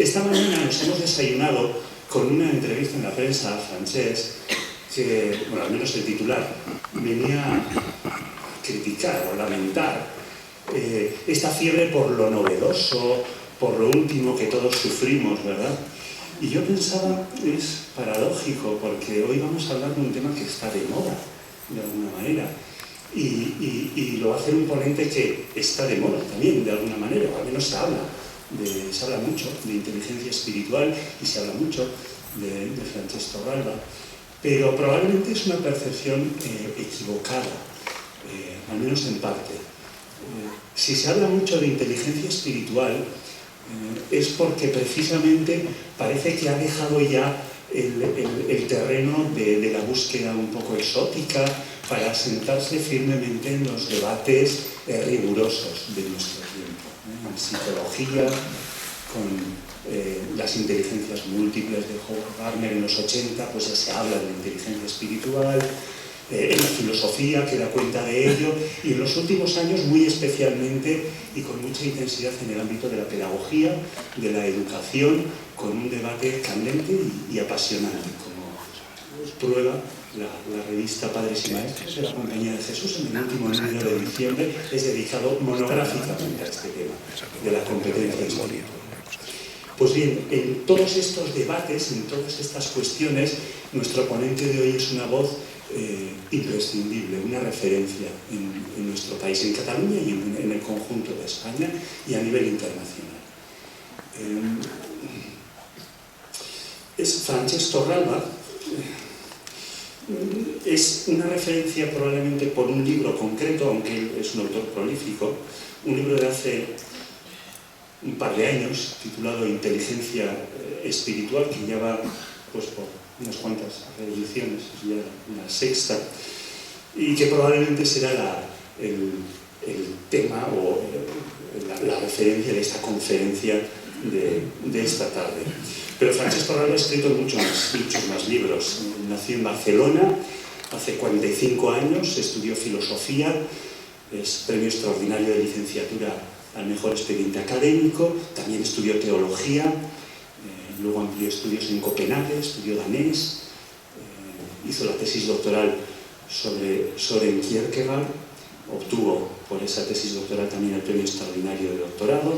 esta mañana nos hemos desayunado con una entrevista en la prensa a Francesc, que, bueno, al menos el titular, venía a criticar o lamentar esta fiebre por lo novedoso, por lo último que todos sufrimos, ¿verdad? Y yo pensaba, es paradójico, porque hoy vamos a hablar de un tema que está de moda, de alguna manera, y lo va a hacer un ponente que está de moda también, de alguna manera, o al menos se habla mucho de inteligencia espiritual y se habla mucho de Francesc Torralba, pero probablemente es una percepción equivocada, al menos en parte. Si se habla mucho de inteligencia espiritual, es porque precisamente parece que ha dejado ya el terreno de la búsqueda un poco exótica para sentarse firmemente en los debates rigurosos de nuestro tiempo. En psicología, con las inteligencias múltiples de Howard Gardner en los 80, pues ya se habla de la inteligencia espiritual. En la filosofía que da cuenta de ello, y en los últimos años muy especialmente y con mucha intensidad en el ámbito de la pedagogía, de la educación, con un debate candente y apasionante, como prueba la revista Padres y Maestros de la Compañía de Jesús. En el último número de diciembre es dedicado monográficamente a este tema de la competencia espiritual. Pues bien, en todos estos debates, en todas estas cuestiones, nuestro ponente de hoy es una voz imprescindible, una referencia en nuestro país, en Cataluña y en el conjunto de España y a nivel internacional. Francesc Torralba es una referencia probablemente por un libro concreto, aunque él es un autor prolífico, un libro de hace un par de años titulado Inteligencia Espiritual, que ya va pues por unas cuantas reediciones, es ya la sexta, y que probablemente será el tema o la referencia de esta conferencia de esta tarde. Pero Francesc Torralba ha escrito muchos más libros. Nació en Barcelona hace 45 años, estudió filosofía, es premio extraordinario de licenciatura al mejor expediente académico, también estudió teología. Luego amplió estudios en Copenhague, estudió danés, hizo la tesis doctoral sobre Søren Kierkegaard, obtuvo por esa tesis doctoral también el premio extraordinario de doctorado,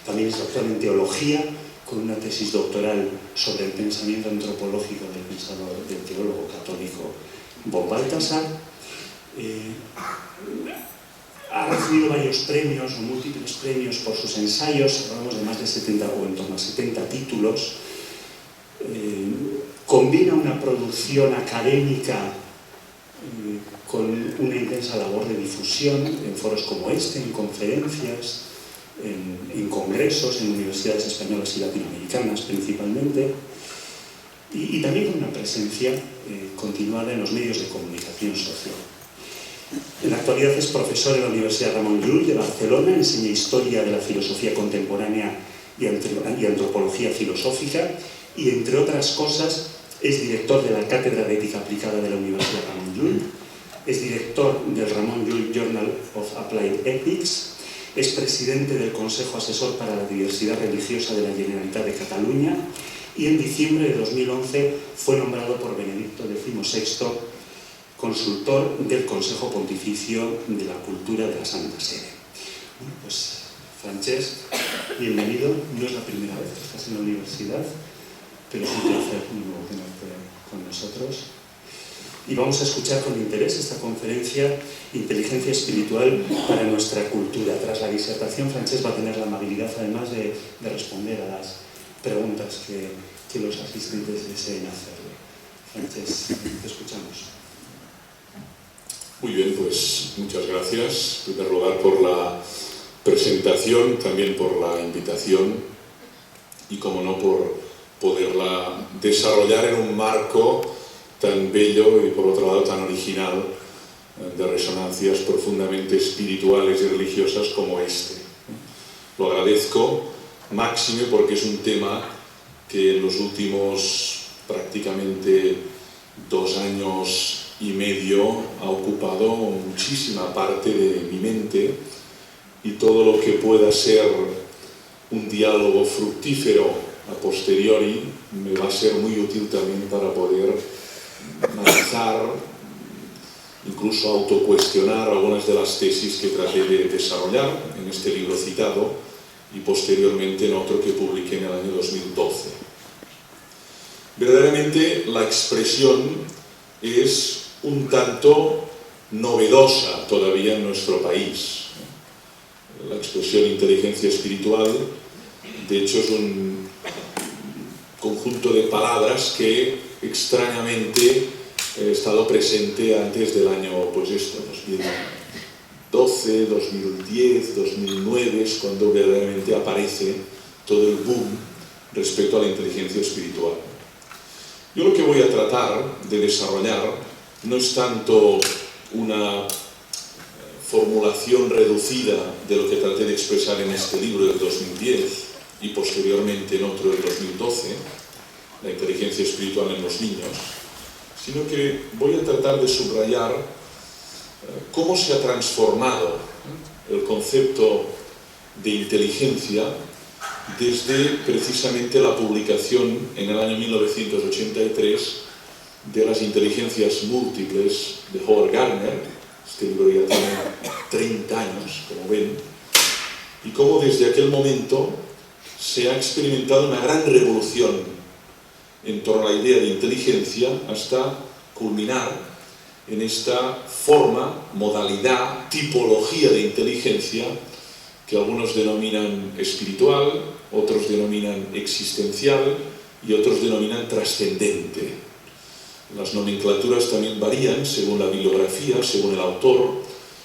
también es doctor en teología, con una tesis doctoral sobre el pensamiento antropológico del teólogo católico von Balthasar. Ha recibido varios premios o múltiples premios por sus ensayos, hablamos de más de 70 o en torno a 70 títulos. Combina una producción académica con una intensa labor de difusión en foros como este, en conferencias, en congresos, en universidades españolas y latinoamericanas principalmente, y también con una presencia continuada en los medios de comunicación social. En la actualidad es profesor en la Universidad Ramon Llull de Barcelona, enseña Historia de la Filosofía Contemporánea y Antropología Filosófica, y entre otras cosas es director de la Cátedra de Ética Aplicada de la Universidad Ramon Llull, es director del Ramon Llull Journal of Applied Ethics, es presidente del Consejo Asesor para la Diversidad Religiosa de la Generalitat de Cataluña, y en diciembre de 2011 fue nombrado por Benedicto XVI consultor del Consejo Pontificio de la Cultura de la Santa Sede. Bueno, pues Francesc, bienvenido. No es la primera vez que estás en la universidad, pero es un placer nuevo tenerte con nosotros. Y vamos a escuchar con interés esta conferencia Inteligencia Espiritual para nuestra cultura. Tras la disertación, Francesc va a tener la amabilidad, además, de responder a las preguntas que los asistentes deseen hacerle. Francesc, te escuchamos. Muy bien, pues muchas gracias. En primer lugar por la presentación, también por la invitación y, como no, por poderla desarrollar en un marco tan bello y, por otro lado, tan original, de resonancias profundamente espirituales y religiosas como este. Lo agradezco máxime porque es un tema que en los últimos prácticamente 2 años y medio ha ocupado muchísima parte de mi mente, y todo lo que pueda ser un diálogo fructífero a posteriori me va a ser muy útil también para poder analizar, incluso autocuestionar algunas de las tesis que traté de desarrollar en este libro citado y posteriormente en otro que publiqué en el año 2012. Verdaderamente la expresión es un tanto novedosa todavía en nuestro país. La expresión inteligencia espiritual, de hecho, es un conjunto de palabras que extrañamente he estado presente antes del año, pues esto, 2012, 2010, 2009, es cuando verdaderamente aparece todo el boom respecto a la inteligencia espiritual. Yo lo que voy a tratar de desarrollar no es tanto una formulación reducida de lo que traté de expresar en este libro del 2010 y posteriormente en otro del 2012, la inteligencia espiritual en los niños, sino que voy a tratar de subrayar cómo se ha transformado el concepto de inteligencia desde precisamente la publicación en el año 1983 de las inteligencias múltiples de Howard Gardner. Este libro ya tiene 30 años, como ven, y cómo desde aquel momento se ha experimentado una gran revolución en torno a la idea de inteligencia hasta culminar en esta forma, modalidad, tipología de inteligencia que algunos denominan espiritual, otros denominan existencial y otros denominan trascendente. Las nomenclaturas también varían según la bibliografía, según el autor,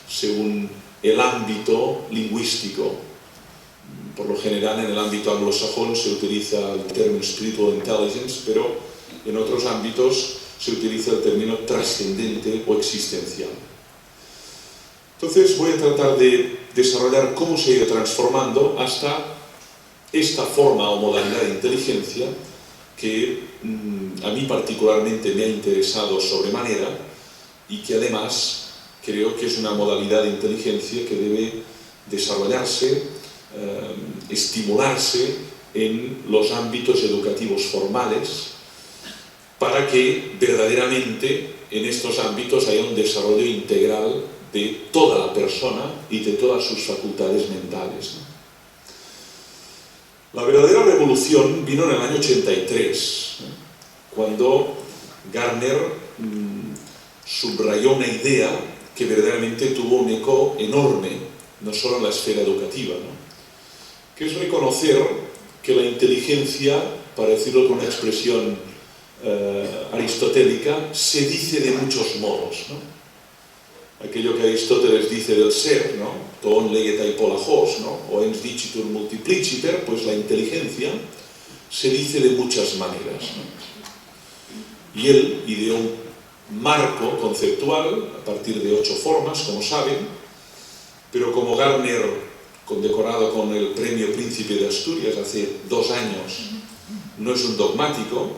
según el ámbito lingüístico. Por lo general, en el ámbito anglosajón se utiliza el término spiritual intelligence, pero en otros ámbitos se utiliza el término trascendente o existencial. Entonces voy a tratar de desarrollar cómo se ha ido transformando hasta esta forma o modalidad de inteligencia que a mí particularmente me ha interesado sobremanera y que además creo que es una modalidad de inteligencia que debe desarrollarse, estimularse en los ámbitos educativos formales para que verdaderamente en estos ámbitos haya un desarrollo integral de toda la persona y de todas sus facultades mentales. La verdadera revolución vino en el año 83, cuando Gardner subrayó una idea que verdaderamente tuvo un eco enorme, no solo en la esfera educativa, ¿no? Que es reconocer que la inteligencia, para decirlo con una expresión aristotélica, se dice de muchos modos, ¿no? Aquello que Aristóteles dice del ser, ¿no? Ton legetai polajos, ¿no? O ens dicitur multipliciter, pues la inteligencia se dice de muchas maneras, ¿no? Y él ideó un marco conceptual a partir de 8 formas, como saben, pero como Gardner, condecorado con el Premio Príncipe de Asturias hace 2 años, no es un dogmático,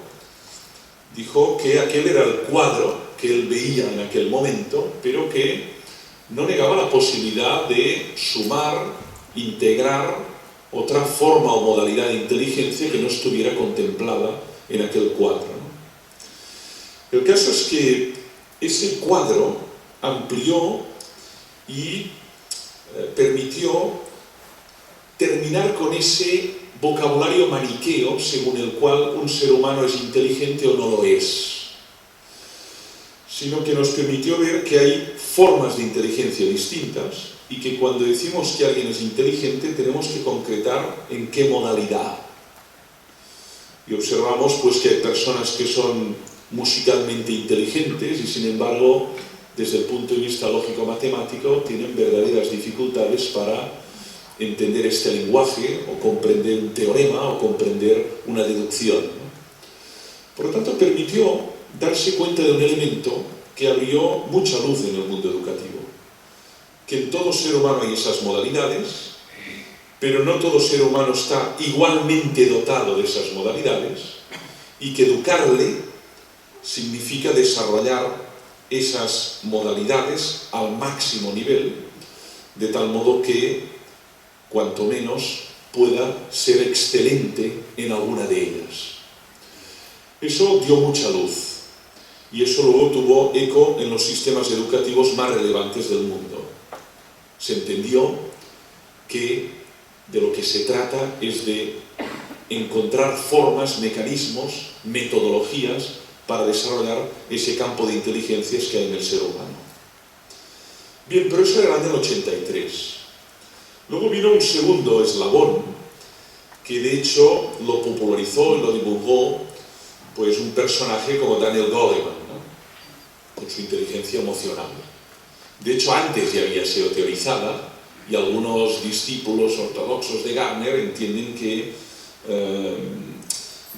dijo que aquel era el cuadro que él veía en aquel momento, pero que no negaba la posibilidad de sumar, integrar otra forma o modalidad de inteligencia que no estuviera contemplada en aquel cuadro, ¿no? El caso es que ese cuadro amplió y permitió terminar con ese vocabulario maniqueo según el cual un ser humano es inteligente o no lo es, sino que nos permitió ver que hay formas de inteligencia distintas y que cuando decimos que alguien es inteligente tenemos que concretar en qué modalidad. Y observamos pues que hay personas que son musicalmente inteligentes y sin embargo desde el punto de vista lógico-matemático tienen verdaderas dificultades para entender este lenguaje o comprender un teorema o comprender una deducción, ¿no? Por lo tanto, permitió darse cuenta de un elemento que abrió mucha luz en el mundo educativo, que en todo ser humano hay esas modalidades, pero no todo ser humano está igualmente dotado de esas modalidades y que educarle significa desarrollar esas modalidades al máximo nivel, de tal modo que cuanto menos pueda ser excelente en alguna de ellas. Eso dio mucha luz y eso luego tuvo eco en los sistemas educativos más relevantes del mundo. Se entendió que de lo que se trata es de encontrar formas, mecanismos, metodologías para desarrollar ese campo de inteligencias que hay en el ser humano. Bien, pero eso era en el 83. Luego vino un segundo eslabón que de hecho lo popularizó y lo divulgó pues un personaje como Daniel Goleman, ¿no? Con su inteligencia emocional. De hecho, antes ya había sido teorizada y algunos discípulos ortodoxos de Gardner entienden que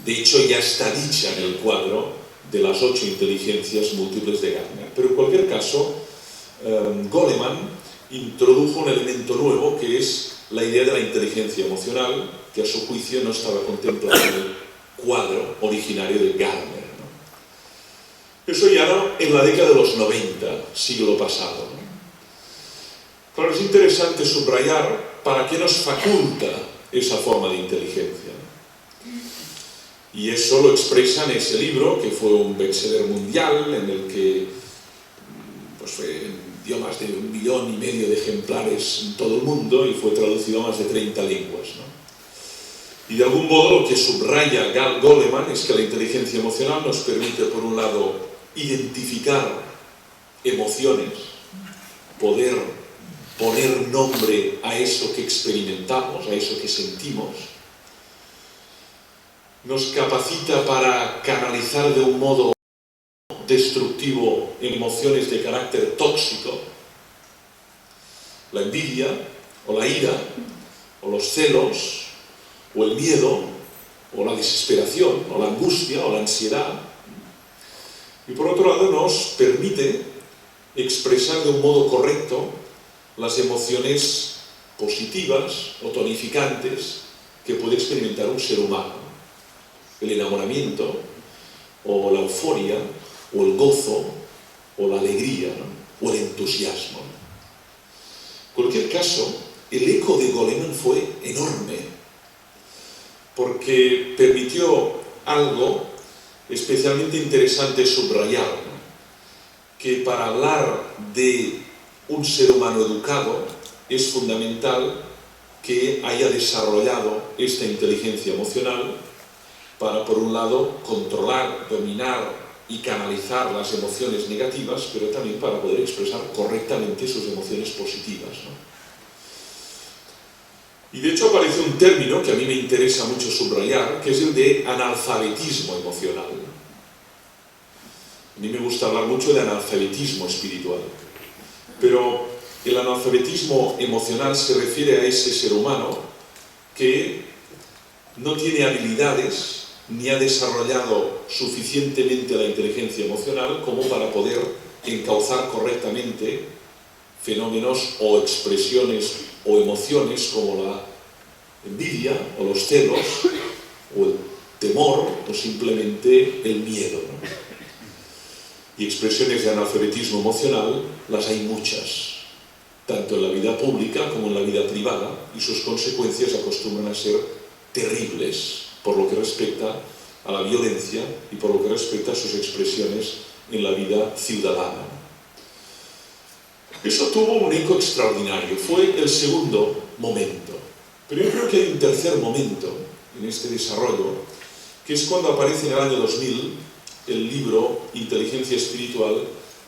de hecho ya está dicha en el cuadro de las 8 inteligencias múltiples de Gardner. Pero en cualquier caso, Goleman introdujo un elemento nuevo que es la idea de la inteligencia emocional, que a su juicio no estaba contemplada en el cuadro originario de Gardner, ¿no? Eso ya no en la década de los 90, siglo pasado, ¿no? Claro, es interesante subrayar para qué nos faculta esa forma de inteligencia, ¿no? Y eso lo expresa en ese libro, que fue un bestseller mundial, en el que pues, dio más de 1,5 millones de ejemplares en todo el mundo y fue traducido a más de 30 lenguas, ¿no? Y de algún modo lo que subraya Goleman es que la inteligencia emocional nos permite, por un lado, identificar emociones, poder poner nombre a eso que experimentamos, a eso que sentimos, nos capacita para canalizar de un modo destructivo emociones de carácter tóxico, la envidia, o la ira, o los celos, o el miedo, o la desesperación, o la angustia, o la ansiedad. Y por otro lado nos permite expresar de un modo correcto las emociones positivas o tonificantes que puede experimentar un ser humano. El enamoramiento, o la euforia, o el gozo, o la alegría, ¿no? O el entusiasmo. En cualquier caso, el eco de Goleman fue enorme, porque permitió algo especialmente interesante subrayar, ¿no? Que para hablar de un ser humano educado es fundamental que haya desarrollado esta inteligencia emocional para, por un lado, controlar, dominar y canalizar las emociones negativas, pero también para poder expresar correctamente sus emociones positivas, ¿no? Y de hecho aparece un término que a mí me interesa mucho subrayar, que es el de analfabetismo emocional. A mí me gusta hablar mucho de analfabetismo espiritual, pero el analfabetismo emocional se refiere a ese ser humano que no tiene habilidades ni ha desarrollado suficientemente la inteligencia emocional como para poder encauzar correctamente fenómenos o expresiones o emociones como la envidia o los celos o el temor o simplemente el miedo, ¿no? Y expresiones de analfabetismo emocional las hay muchas, tanto en la vida pública como en la vida privada, y sus consecuencias acostumbran a ser terribles por lo que respecta a la violencia y por lo que respecta a sus expresiones en la vida ciudadana. Eso tuvo un eco extraordinario, fue el segundo momento. Pero yo creo que hay un tercer momento en este desarrollo, que es cuando aparece en el año 2000 el libro Inteligencia Espiritual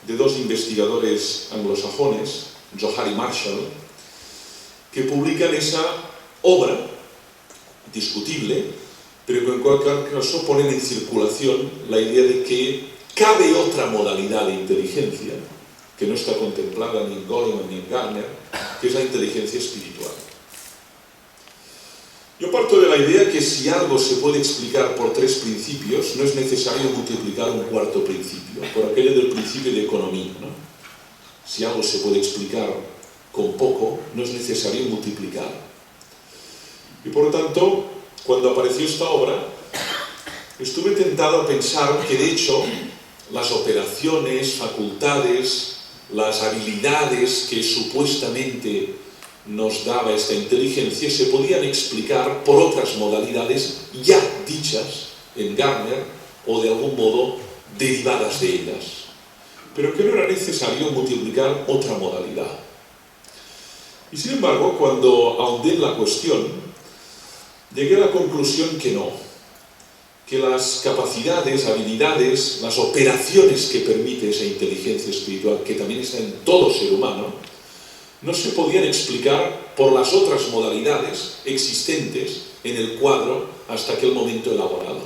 de 2 investigadores anglosajones, Johari y Marshall, que publican esa obra discutible, pero que en cualquier caso ponen en circulación la idea de que cabe otra modalidad de inteligencia que no está contemplada ni en Goleman ni en Gardner, que es la inteligencia espiritual. Yo parto de la idea que si algo se puede explicar por 3 principios, no es necesario multiplicar un 4º principio, por aquello del principio de economía, ¿no? Si algo se puede explicar con poco, no es necesario multiplicar. Y por lo tanto, cuando apareció esta obra, estuve tentado a pensar que de hecho las operaciones, facultades, las habilidades que supuestamente nos daba esta inteligencia se podían explicar por otras modalidades ya dichas en Gardner o de algún modo derivadas de ellas, pero que no era necesario multiplicar otra modalidad. Y sin embargo, cuando ahondé en la cuestión, llegué a la conclusión que no, que las capacidades, habilidades, las operaciones que permite esa inteligencia espiritual, que también está en todo ser humano, no se podían explicar por las otras modalidades existentes en el cuadro hasta aquel momento elaborado.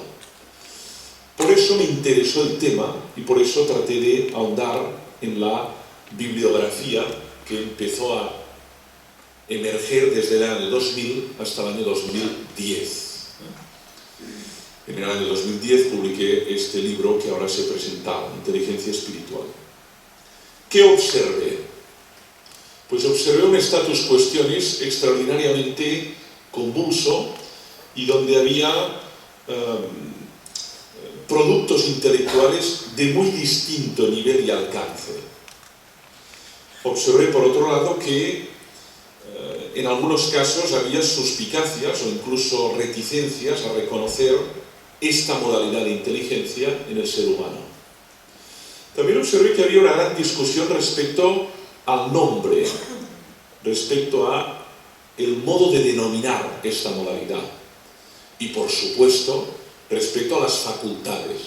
Por eso me interesó el tema y por eso traté de ahondar en la bibliografía que empezó a emerger desde el año 2000 hasta el año 2010. En el año 2010 publiqué este libro que ahora se presenta, Inteligencia Espiritual. ¿Qué observé? Pues observé un status cuestiones extraordinariamente convulso y donde había productos intelectuales de muy distinto nivel y alcance. Observé, por otro lado, que en algunos casos había suspicacias o incluso reticencias a reconocer esta modalidad de inteligencia en el ser humano. También observé que había una gran discusión respecto al nombre, respecto a el modo de denominar esta modalidad y, por supuesto, respecto a las facultades.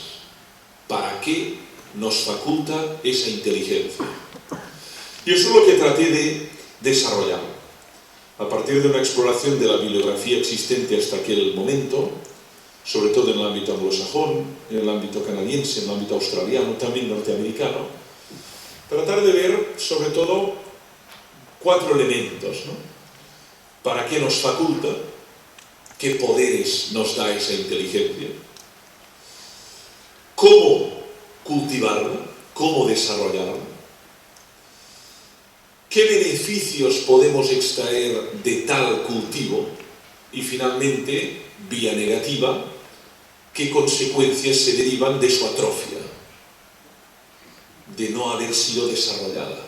¿Para qué nos faculta esa inteligencia? Y eso es lo que traté de desarrollar. A partir de una exploración de la bibliografía existente hasta aquel momento, sobre todo en el ámbito anglosajón, en el ámbito canadiense, en el ámbito australiano, también norteamericano, tratar de ver sobre todo 4 elementos, ¿no? ¿Para qué nos faculta? ¿Qué poderes nos da esa inteligencia? ¿Cómo cultivarla? ¿Cómo desarrollarla? ¿Qué beneficios podemos extraer de tal cultivo? Y finalmente, vía negativa, ¿qué consecuencias se derivan de su atrofia? De no haber sido desarrollada.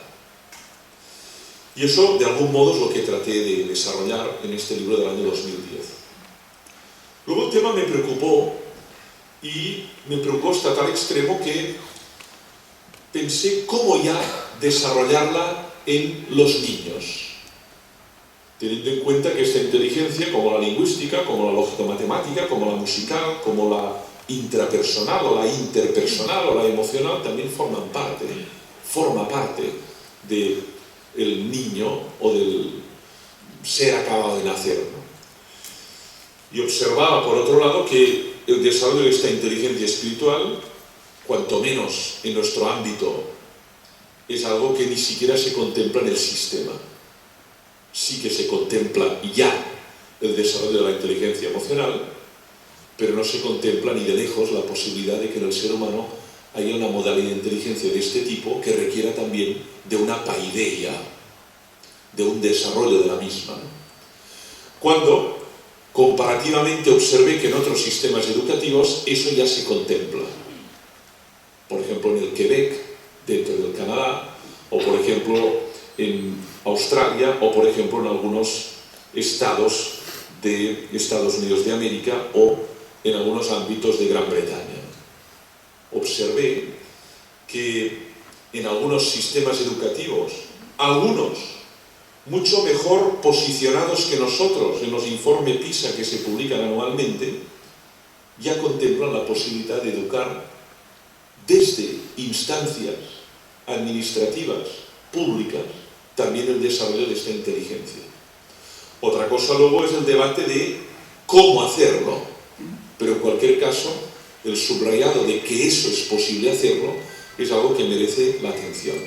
Y eso, de algún modo, es lo que traté de desarrollar en este libro del año 2010. Luego el tema me preocupó, y me preocupó hasta tal extremo que pensé cómo ya desarrollarla en los niños, teniendo en cuenta que esta inteligencia, como la lingüística, como la lógico-matemática, como la musical, como la intrapersonal o la interpersonal o la emocional, también forma parte del niño o del ser acabado de nacer, ¿no? Y observaba, por otro lado, que el desarrollo de esta inteligencia espiritual, cuanto menos en nuestro ámbito, es algo que ni siquiera se contempla en el sistema. Sí que se contempla ya el desarrollo de la inteligencia emocional, pero no se contempla ni de lejos la posibilidad de que en el ser humano haya una modalidad de inteligencia de este tipo que requiera también de una paideia, de un desarrollo de la misma, ¿no? Cuando comparativamente observé que en otros sistemas educativos eso ya se contempla. Por ejemplo, en el Quebec, dentro del Canadá, o por ejemplo en Australia, o por ejemplo en algunos estados de Estados Unidos de América, o en algunos ámbitos de Gran Bretaña. Observé que en algunos sistemas educativos, algunos mucho mejor posicionados que nosotros en los informes PISA que se publican anualmente, ya contemplan la posibilidad de educar desde instancias administrativas, públicas, también el desarrollo de esta inteligencia. Otra cosa luego es el debate de cómo hacerlo, pero en cualquier caso, el subrayado de que eso es posible hacerlo es algo que merece la atención.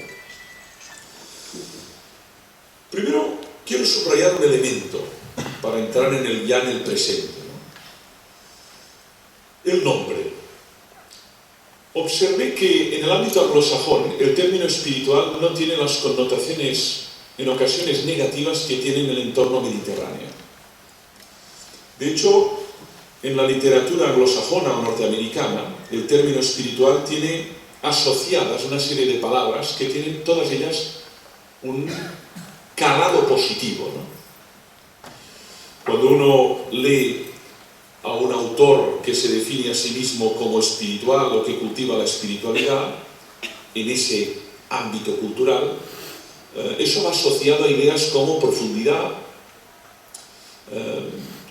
Primero, quiero subrayar un elemento para entrar en el presente, ¿no? El nombre. Observé que en el ámbito anglosajón el término espiritual no tiene las connotaciones en ocasiones negativas que tiene en el entorno mediterráneo. De hecho, en la literatura anglosajona o norteamericana, el término espiritual tiene asociadas una serie de palabras que tienen todas ellas un calado positivo, ¿no? Cuando uno lee a un autor que se define a sí mismo como espiritual o que cultiva la espiritualidad en ese ámbito cultural, eso va asociado a ideas como profundidad,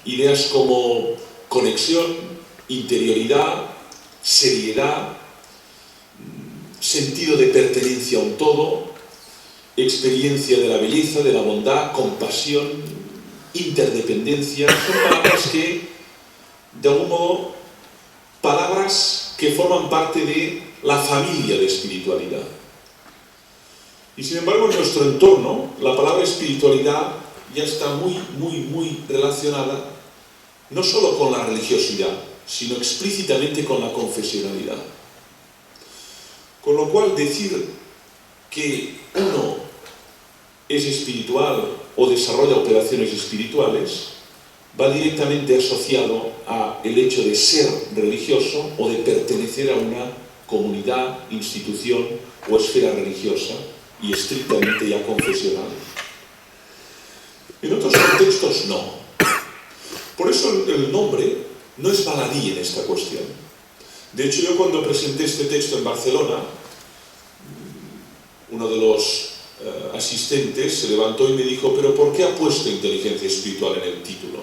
ideas como conexión, interioridad, seriedad, sentido de pertenencia a un todo, experiencia de la belleza, de la bondad, compasión, interdependencia. Son palabras que, de algún modo, palabras que forman parte de la familia de espiritualidad. Y sin embargo, en nuestro entorno, la palabra espiritualidad ya está muy relacionada no solo con la religiosidad, sino explícitamente con la confesionalidad. Con lo cual, decir que uno es espiritual o desarrolla operaciones espirituales va directamente asociado al hecho de ser religioso o de pertenecer a una comunidad, institución o esfera religiosa y estrictamente ya confesional. En otros contextos no. Por eso el nombre no es baladí en esta cuestión. De hecho, yo cuando presenté este texto en Barcelona, uno de los asistentes se levantó y me dijo: ¿pero por qué ha puesto inteligencia espiritual en el título?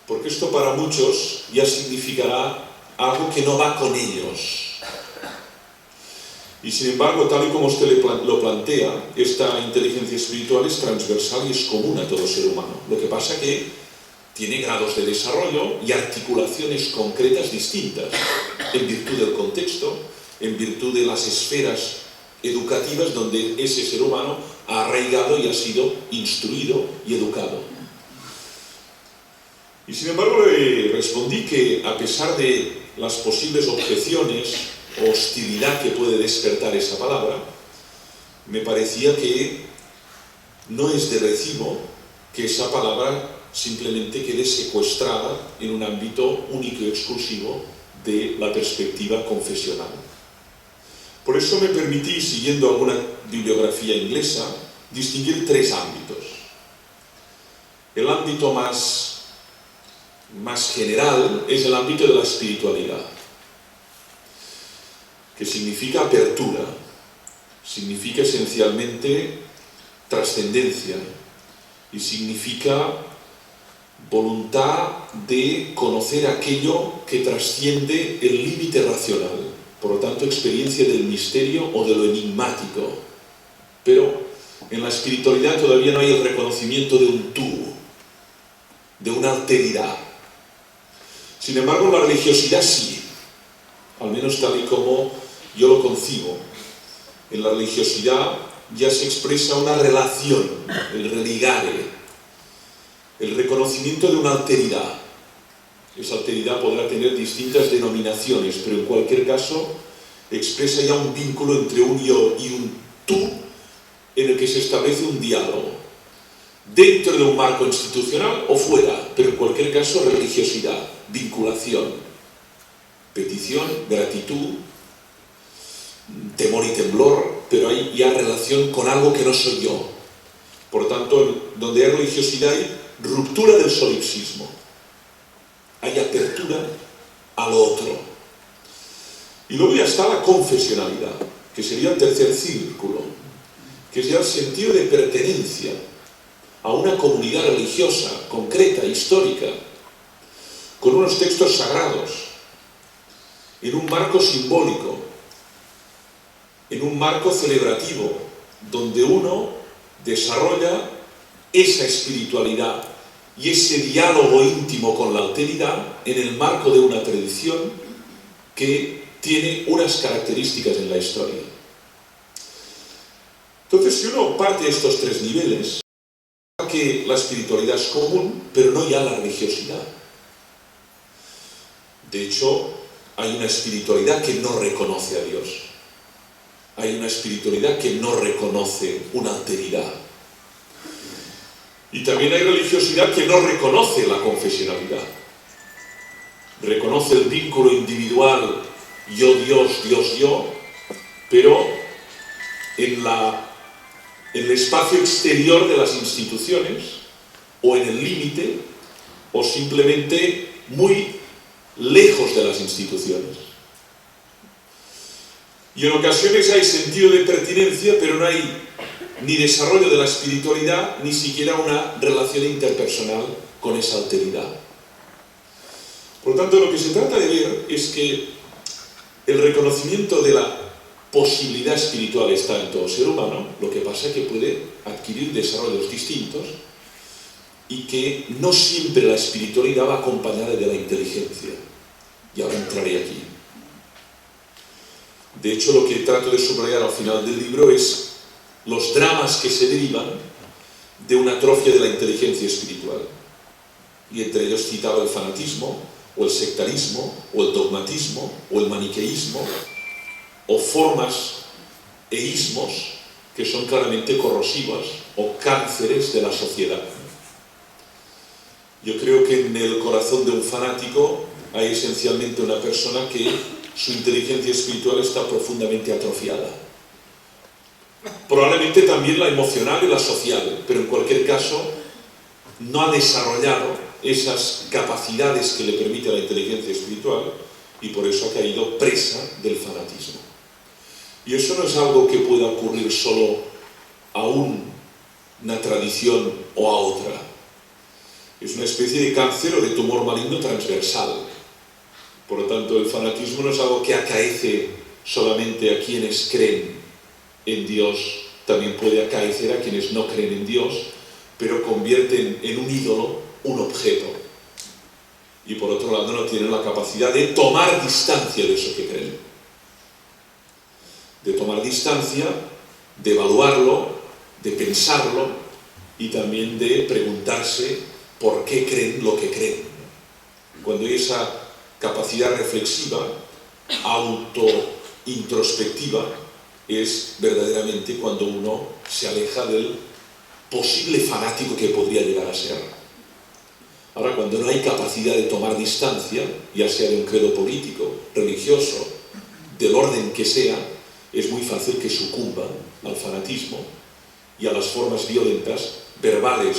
Porque esto para muchos ya significará algo que no va con ellos. Y sin embargo, tal y como usted lo plantea, esta inteligencia espiritual es transversal y es común a todo ser humano. Lo que pasa es que tiene grados de desarrollo y articulaciones concretas distintas, en virtud del contexto, en virtud de las esferas educativas donde ese ser humano ha arraigado y ha sido instruido y educado. Y sin embargo le respondí que, a pesar de las posibles objeciones o hostilidad que puede despertar esa palabra, me parecía que no es de recibo que esa palabra simplemente quede secuestrada en un ámbito único y exclusivo de la perspectiva confesional. Por eso me permití, siguiendo alguna bibliografía inglesa, distinguir tres ámbitos. El ámbito más general es el ámbito de la espiritualidad, que significa apertura, significa esencialmente trascendencia y significa voluntad de conocer aquello que trasciende el límite racional. Por lo tanto, experiencia del misterio o de lo enigmático. Pero en la espiritualidad todavía no hay el reconocimiento de un tú, de una alteridad. Sin embargo, en la religiosidad sí, al menos tal y como yo lo concibo. En la religiosidad ya se expresa una relación, el religare, el reconocimiento de una alteridad. Esa alteridad podrá tener distintas denominaciones, pero en cualquier caso expresa ya un vínculo entre un yo y un tú en el que se establece un diálogo, dentro de un marco institucional o fuera, pero en cualquier caso religiosidad, vinculación, petición, gratitud, temor y temblor, pero hay ya relación con algo que no soy yo. Por tanto, donde hay religiosidad hay ruptura del solipsismo. Hay apertura al otro. Y luego ya está la confesionalidad, que sería el tercer círculo, que es ya el sentido de pertenencia a una comunidad religiosa, concreta, histórica, con unos textos sagrados, en un marco simbólico, en un marco celebrativo, donde uno desarrolla esa espiritualidad y ese diálogo íntimo con la alteridad en el marco de una tradición que tiene unas características en la historia. Entonces, si uno parte de estos tres niveles, que la espiritualidad es común, pero no ya la religiosidad. De hecho, hay una espiritualidad que no reconoce a Dios. Hay una espiritualidad que no reconoce una alteridad. Y también hay religiosidad que no reconoce la confesionalidad. Reconoce el vínculo individual yo-Dios, Dios-yo, pero en la en el espacio exterior de las instituciones, o en el límite, o simplemente muy lejos de las instituciones. Y en ocasiones hay sentido de pertinencia, pero no hay ni desarrollo de la espiritualidad, ni siquiera una relación interpersonal con esa alteridad. Por lo tanto, lo que se trata de ver es que el reconocimiento de la posibilidad espiritual está en todo ser humano, lo que pasa es que puede adquirir desarrollos distintos y que no siempre la espiritualidad va acompañada de la inteligencia. Y ahora entraré aquí. De hecho, lo que trato de subrayar al final del libro es los dramas que se derivan de una atrofia de la inteligencia espiritual. Y entre ellos citaba el fanatismo, o el sectarismo, o el dogmatismo, o el maniqueísmo, o formas e ismos que son claramente corrosivas o cánceres de la sociedad. Yo creo que en el corazón de un fanático hay esencialmente una persona que su inteligencia espiritual está profundamente atrofiada. Probablemente también la emocional y la social, pero en cualquier caso no ha desarrollado esas capacidades que le permite la inteligencia espiritual y por eso ha caído presa del fanatismo. Y eso no es algo que pueda ocurrir solo a una tradición o a otra. Es una especie de cáncer o de tumor maligno transversal. Por lo tanto, el fanatismo no es algo que acaece solamente a quienes creen en Dios, también puede acaecer a quienes no creen en Dios, pero convierten en un ídolo un objeto. Y por otro lado, no tienen la capacidad de tomar distancia de eso que creen. De tomar distancia, de evaluarlo, de pensarlo y también de preguntarse por qué creen lo que creen. Cuando hay esa capacidad reflexiva, auto-introspectiva, es verdaderamente cuando uno se aleja del posible fanático que podría llegar a ser. Ahora, cuando no hay capacidad de tomar distancia, ya sea de un credo político, religioso, del orden que sea, es muy fácil que sucumba al fanatismo y a las formas violentas, verbales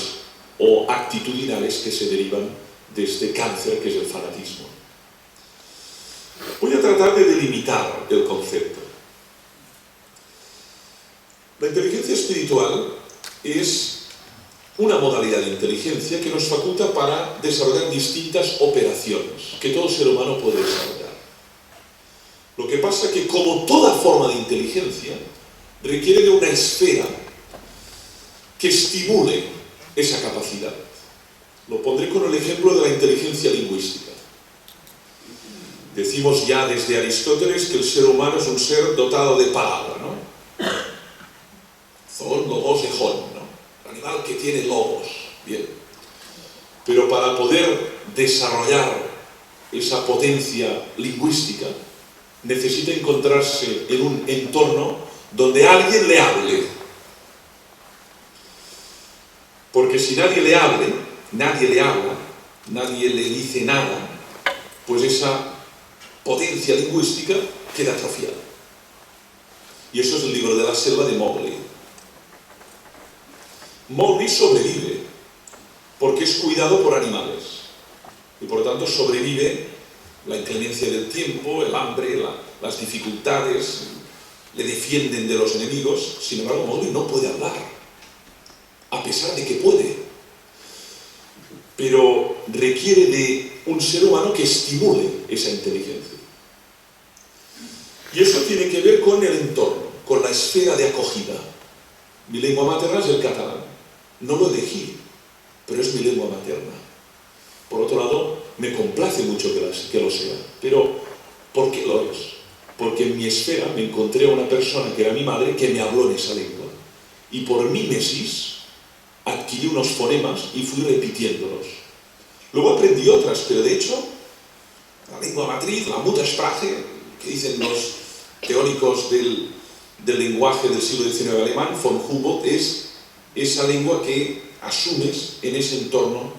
o actitudinales que se derivan de este cáncer que es el fanatismo. Voy a tratar de delimitar el concepto. La inteligencia espiritual es una modalidad de inteligencia que nos faculta para desarrollar distintas operaciones que todo ser humano puede desarrollar. Lo que pasa es que, como toda forma de inteligencia, requiere de una esfera que estimule esa capacidad. Lo pondré con el ejemplo de la inteligencia lingüística. Decimos ya desde Aristóteles que el ser humano es un ser dotado de palabra, ¿no? Zoon, logos, ejón, ¿no? El animal que tiene logos, bien. Pero para poder desarrollar esa potencia lingüística, necesita encontrarse en un entorno donde alguien le hable. Porque si nadie le habla, nadie le dice nada, pues esa potencia lingüística queda atrofiada. Y eso es el libro de la selva de Mowgli. Mowgli sobrevive porque es cuidado por animales y por lo tanto sobrevive la inclemencia del tiempo, el hambre, las dificultades, le defienden de los enemigos. Sin embargo, Mowgli no puede hablar, a pesar de que puede, pero requiere de un ser humano que estimule esa inteligencia. Y eso tiene que ver con el entorno, con la esfera de acogida. Mi lengua materna es el catalán. No lo elegí, pero es mi lengua materna. Por otro lado, me complace mucho que lo sea. Pero, ¿por qué lo es? Porque en mi esfera me encontré a una persona que era mi madre que me habló en esa lengua. Y por mímesis adquirí unos fonemas y fui repitiéndolos. Luego aprendí otras, pero de hecho, la lengua matriz, la Muttersprache, que dicen los teóricos del lenguaje del siglo XIX alemán, von Humboldt, es esa lengua que asumes en ese entorno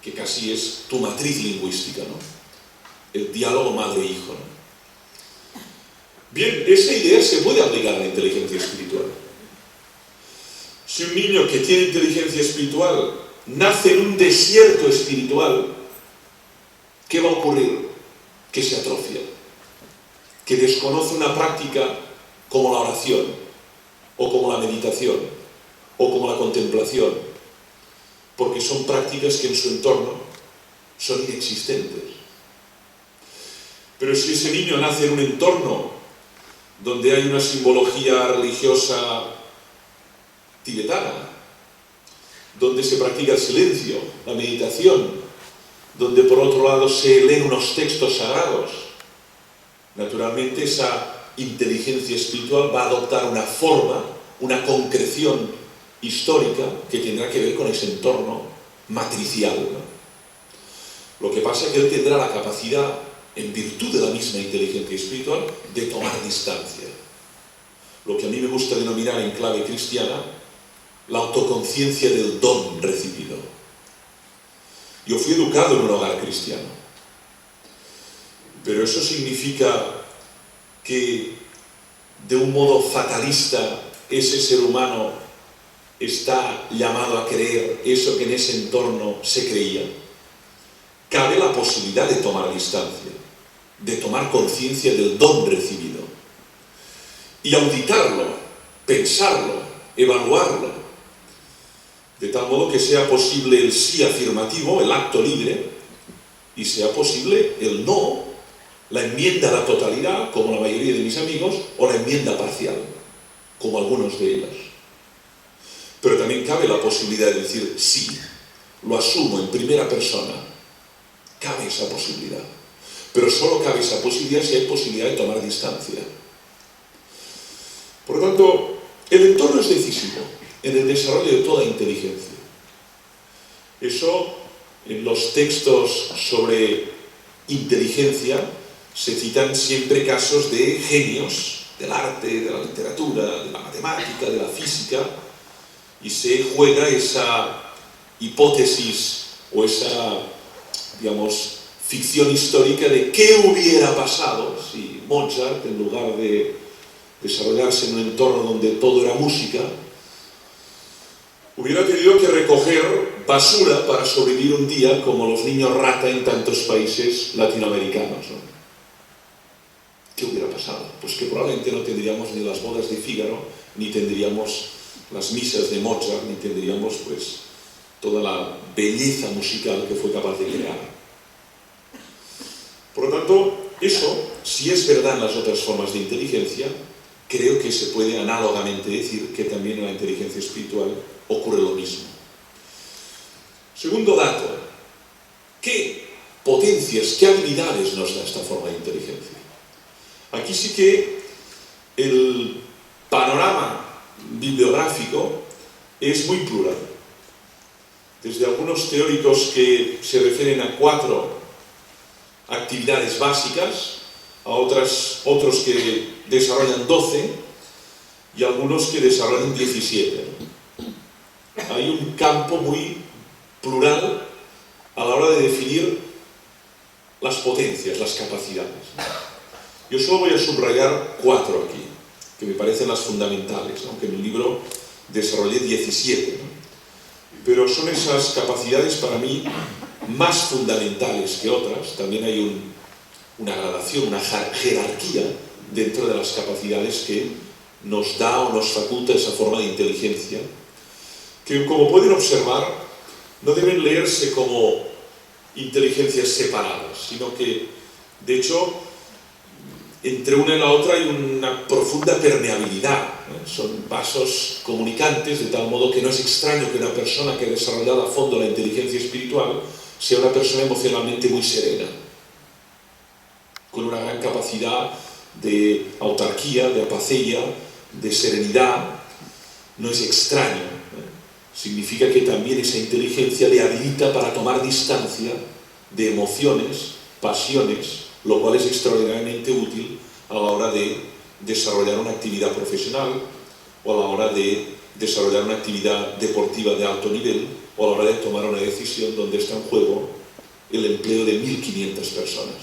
que casi es tu matriz lingüística, ¿no? El diálogo madre-hijo, ¿no? Bien, esa idea se puede aplicar a la inteligencia espiritual. Si un niño que tiene inteligencia espiritual nace en un desierto espiritual, ¿qué va a ocurrir? Que se atrofia, que desconoce una práctica como la oración, o como la meditación, o como la contemplación, porque son prácticas que en su entorno son inexistentes. Pero si ese niño nace en un entorno donde hay una simbología religiosa tibetana, donde se practica el silencio, la meditación, donde por otro lado se leen unos textos sagrados, naturalmente esa inteligencia espiritual va a adoptar una forma, una concreción histórica que tendrá que ver con ese entorno matricial, ¿no? Lo que pasa es que él tendrá la capacidad, en virtud de la misma inteligencia espiritual, de tomar distancia. Lo que a mí me gusta denominar en clave cristiana la autoconciencia del don recibido. Yo fui educado en un hogar cristiano, pero eso significa que de un modo fatalista ese ser humano está llamado a creer eso que en ese entorno se creía. Cabe la posibilidad de tomar distancia, de tomar conciencia del don recibido y auditarlo, pensarlo, evaluarlo, de tal modo que sea posible el sí afirmativo, el acto libre, y sea posible el no, la enmienda a la totalidad, como la mayoría de mis amigos, o la enmienda parcial, como algunos de ellos. Pero también cabe la posibilidad de decir sí, lo asumo en primera persona. Cabe esa posibilidad. Pero solo cabe esa posibilidad si hay posibilidad de tomar distancia. Por lo tanto, el entorno es decisivo en el desarrollo de toda inteligencia. Eso, en los textos sobre inteligencia, se citan siempre casos de genios del arte, de la literatura, de la matemática, de la física, y se juega esa hipótesis o esa, digamos, ficción histórica de qué hubiera pasado si Mozart, en lugar de desarrollarse en un entorno donde todo era música, hubiera tenido que recoger basura para sobrevivir un día como los niños rata en tantos países latinoamericanos, ¿no? ¿Qué hubiera pasado? Pues que probablemente no tendríamos ni las bodas de Fígaro, ni tendríamos las misas de Mozart, ni tendríamos pues toda la belleza musical que fue capaz de crear. Por lo tanto, eso, si es verdad en las otras formas de inteligencia, creo que se puede análogamente decir que también en la inteligencia espiritual ocurre lo mismo. Segundo dato, ¿qué potencias, qué habilidades nos da esta forma de inteligencia? Aquí sí que el panorama bibliográfico es muy plural. Desde algunos teóricos que se refieren a 4 actividades básicas, a otros que desarrollan 12 y algunos que desarrollan 17. Hay un campo muy plural a la hora de definir las potencias, las capacidades. Yo solo voy a subrayar 4 aquí, que me parecen las fundamentales, aunque en el libro desarrollé 17, ¿no? Pero son esas capacidades para mí más fundamentales que otras. También hay una gradación, una jerarquía dentro de las capacidades que nos da o nos faculta esa forma de inteligencia, que, como pueden observar, no deben leerse como inteligencias separadas, sino que, de hecho, entre una y la otra hay una profunda permeabilidad, ¿no? Son vasos comunicantes, de tal modo que no es extraño que una persona que ha desarrollado a fondo la inteligencia espiritual sea una persona emocionalmente muy serena, con una gran capacidad de autarquía, de apaceia, de serenidad. No es extraño, ¿no? Significa que también esa inteligencia le habilita para tomar distancia de emociones, pasiones, lo cual es extraordinariamente útil a la hora de desarrollar una actividad profesional o a la hora de desarrollar una actividad deportiva de alto nivel o a la hora de tomar una decisión donde está en juego el empleo de 1500 personas.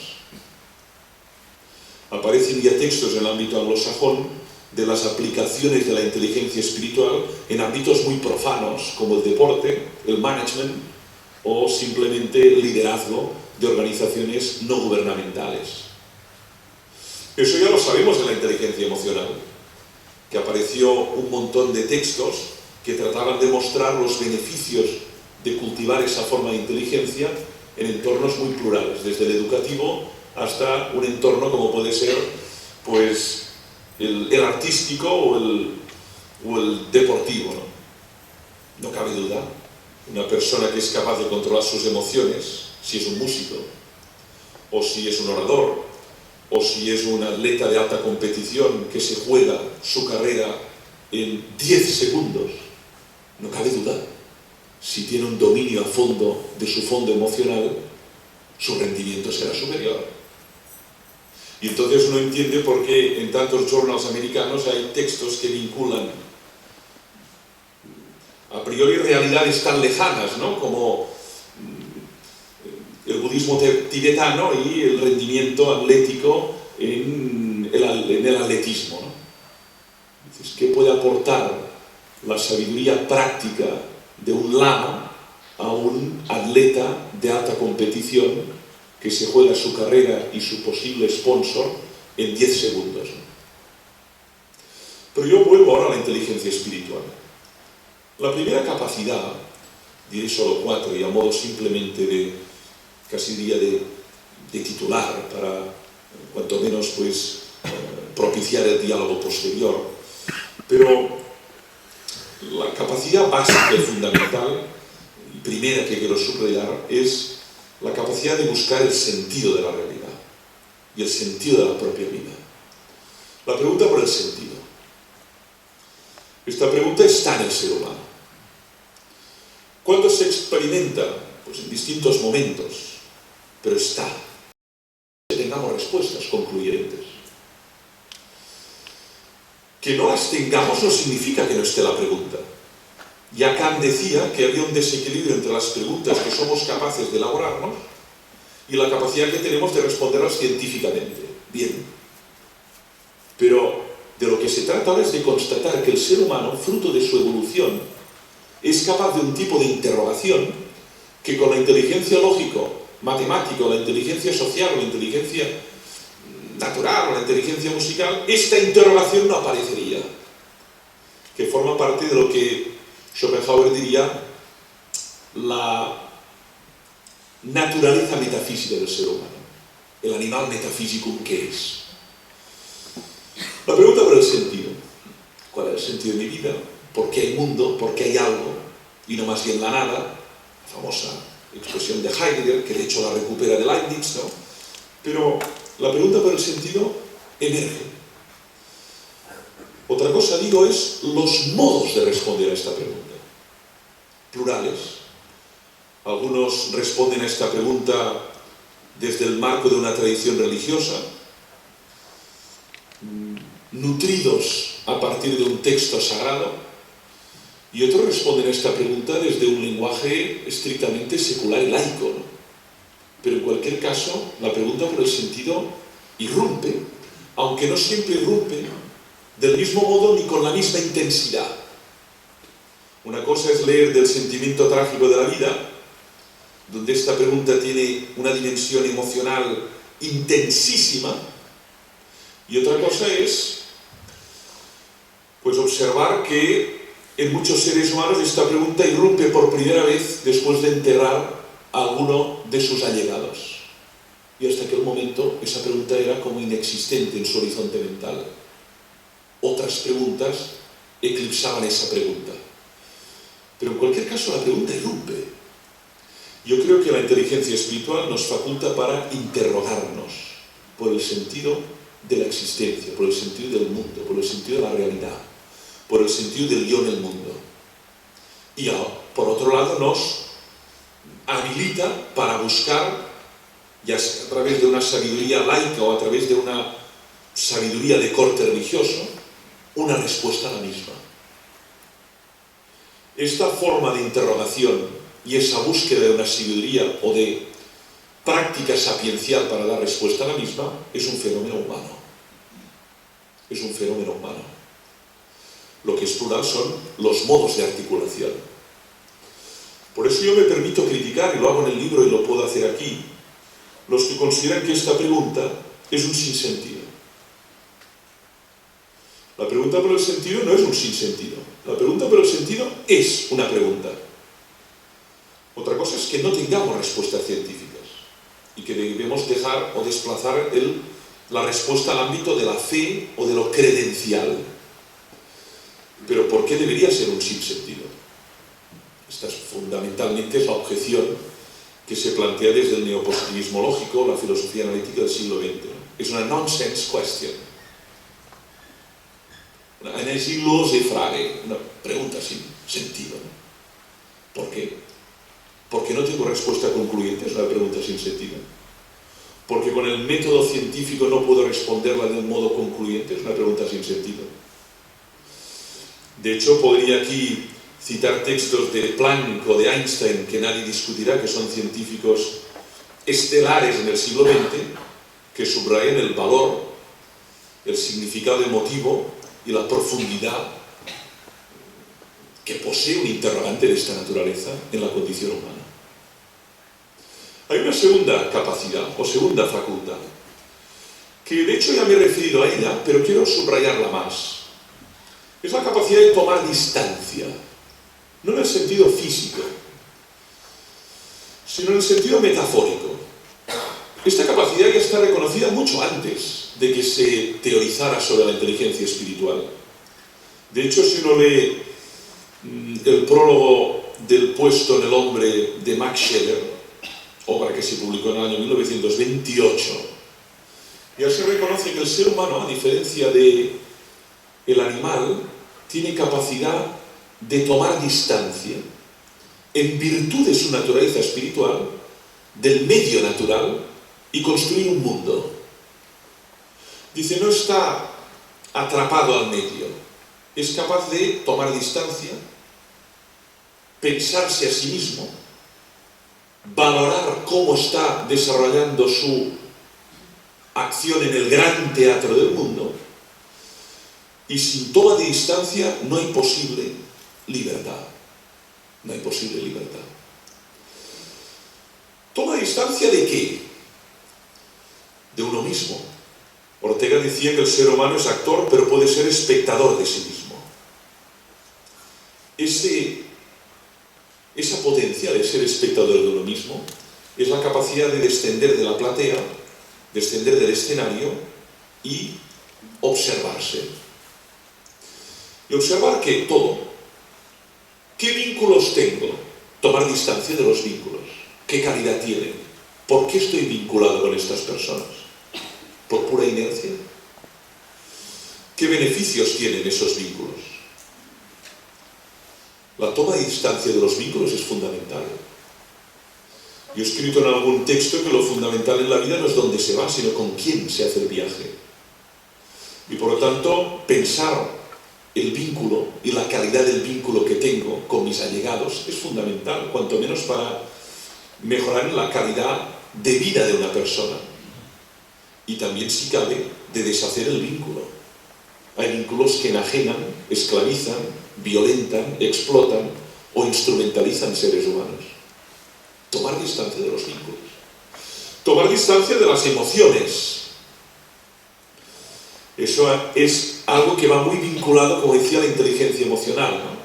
Aparecen ya textos en el ámbito anglosajón de las aplicaciones de la inteligencia espiritual en ámbitos muy profanos, como el deporte, el management o simplemente el liderazgo de organizaciones no gubernamentales. Eso ya lo sabemos de la inteligencia emocional, que apareció un montón de textos que trataban de mostrar los beneficios de cultivar esa forma de inteligencia en entornos muy plurales, desde el educativo hasta un entorno como puede ser pues, el artístico o el deportivo, ¿no? No cabe duda, una persona que es capaz de controlar sus emociones, si es un músico, o si es un orador, o si es un atleta de alta competición que se juega su carrera en 10 segundos, no cabe duda, si tiene un dominio a fondo de su fondo emocional, su rendimiento será superior. Y entonces uno entiende por qué en tantos journals americanos hay textos que vinculan a priori realidades tan lejanas, ¿no?, como el budismo tibetano y el rendimiento atlético en el atletismo, ¿no? Entonces, ¿qué puede aportar la sabiduría práctica de un lama a un atleta de alta competición que se juega su carrera y su posible sponsor en 10 segundos, ¿no? Pero yo vuelvo ahora a la inteligencia espiritual. La primera capacidad, diré solo 4 y a modo simplemente de, casi diría de titular para cuanto menos pues propiciar el diálogo posterior, pero la capacidad básica y fundamental y primera que quiero subrayar es la capacidad de buscar el sentido de la realidad y el sentido de la propia vida. La pregunta por el sentido. Esta pregunta está en el ser humano. ¿Cuándo se experimenta? Pues en distintos momentos, pero está. Que tengamos respuestas concluyentes. Que no las tengamos no significa que no esté la pregunta. Ya Kant decía que había un desequilibrio entre las preguntas que somos capaces de elaborarnos y la capacidad que tenemos de responderlas científicamente. Bien. Pero de lo que se trata ahora es de constatar que el ser humano, fruto de su evolución, es capaz de un tipo de interrogación que con la inteligencia lógico-matemática, la inteligencia social, la inteligencia natural, la inteligencia musical, esta interrogación no aparecería. Que forma parte de lo que Schopenhauer diría la naturaleza metafísica del ser humano, el animal metafísico que es. La pregunta por el sentido. ¿Cuál es el sentido de mi vida? ¿Por qué hay mundo? ¿Por qué hay algo? Y no más bien la nada, la famosa expresión de Heidegger, que de hecho la recupera de Leibniz, ¿no? Pero la pregunta por el sentido emerge. Otra cosa, digo, es los modos de responder a esta pregunta. Plurales. Algunos responden a esta pregunta desde el marco de una tradición religiosa, nutridos a partir de un texto sagrado, y otros responden a esta pregunta desde un lenguaje estrictamente secular y laico, ¿no? Pero en cualquier caso, la pregunta por el sentido irrumpe, aunque no siempre irrumpe del mismo modo ni con la misma intensidad. Una cosa es leer del sentimiento trágico de la vida, donde esta pregunta tiene una dimensión emocional intensísima, y otra cosa es pues observar que en muchos seres humanos esta pregunta irrumpe por primera vez después de enterrar a alguno de sus allegados. Y hasta aquel momento esa pregunta era como inexistente en su horizonte mental. Otras preguntas eclipsaban esa pregunta. Pero en cualquier caso la pregunta irrumpe. Yo creo que la inteligencia espiritual nos faculta para interrogarnos por el sentido de la existencia, por el sentido del mundo, por el sentido de la realidad, por el sentido del yo en el mundo. Y por otro lado nos habilita para buscar, ya sea a través de una sabiduría laica o a través de una sabiduría de corte religioso, una respuesta a la misma. Esta forma de interrogación y esa búsqueda de una sabiduría o de práctica sapiencial para dar respuesta a la misma es un fenómeno humano. Es un fenómeno humano. es plural, son los modos de articulación. Por eso yo me permito criticar, y lo hago en el libro y lo puedo hacer aquí, los que consideran que esta pregunta es un sinsentido. La pregunta por el sentido no es un sinsentido. La pregunta por el sentido es una pregunta. Otra cosa es que no tengamos respuestas científicas y que debemos dejar o desplazar la respuesta al ámbito de la fe o de lo credencial. Pero ¿por qué debería ser un sinsentido? Esta fundamentalmente es la objeción que se plantea desde el neopositivismo lógico, la filosofía analítica del siglo XX. Es una nonsense question. Eine sinnlose Frage, una pregunta sin sentido. ¿Por qué? Porque no tengo respuesta concluyente, es una pregunta sin sentido. Porque con el método científico no puedo responderla de un modo concluyente, es una pregunta sin sentido. De hecho, podría aquí citar textos de Planck o de Einstein, que nadie discutirá, que son científicos estelares en el siglo XX, que subrayan el valor, el significado emotivo y la profundidad que posee un interrogante de esta naturaleza en la condición humana. Hay una segunda capacidad o segunda facultad, que de hecho ya me he referido a ella, pero quiero subrayarla más. Es la capacidad de tomar distancia, no en el sentido físico, sino en el sentido metafórico. Esta capacidad ya está reconocida mucho antes de que se teorizara sobre la inteligencia espiritual. De hecho, si uno lee el prólogo del Puesto en el hombre de Max Scheler, obra que se publicó en el año 1928, ya se reconoce que el ser humano, a diferencia del animal, tiene capacidad de tomar distancia, en virtud de su naturaleza espiritual, del medio natural y construir un mundo. Dice, no está atrapado al medio, es capaz de tomar distancia, pensarse a sí mismo, valorar cómo está desarrollando su acción en el gran teatro del mundo, y sin toma de distancia no hay posible libertad. No hay posible libertad. ¿Toma distancia de qué? De uno mismo. Ortega decía que el ser humano es actor, pero puede ser espectador de sí mismo. Esa potencia de ser espectador de uno mismo es la capacidad de descender de la platea, descender del escenario y observarse. Y observar que todo. ¿Qué vínculos tengo? Tomar distancia de los vínculos. ¿Qué calidad tienen? ¿Por qué estoy vinculado con estas personas? ¿Por pura inercia? ¿Qué beneficios tienen esos vínculos? La toma de distancia de los vínculos es fundamental. Yo he escrito en algún texto que lo fundamental en la vida no es dónde se va, sino con quién se hace el viaje. Y por lo tanto, pensar el vínculo y la calidad del vínculo que tengo con mis allegados es fundamental, cuanto menos para mejorar la calidad de vida de una persona. Y también, si cabe, de deshacer el vínculo. Hay vínculos que enajenan, esclavizan, violentan, explotan o instrumentalizan seres humanos. Tomar distancia de los vínculos. Tomar distancia de las emociones. Eso es algo que va muy vinculado, como decía, a la inteligencia emocional, ¿no?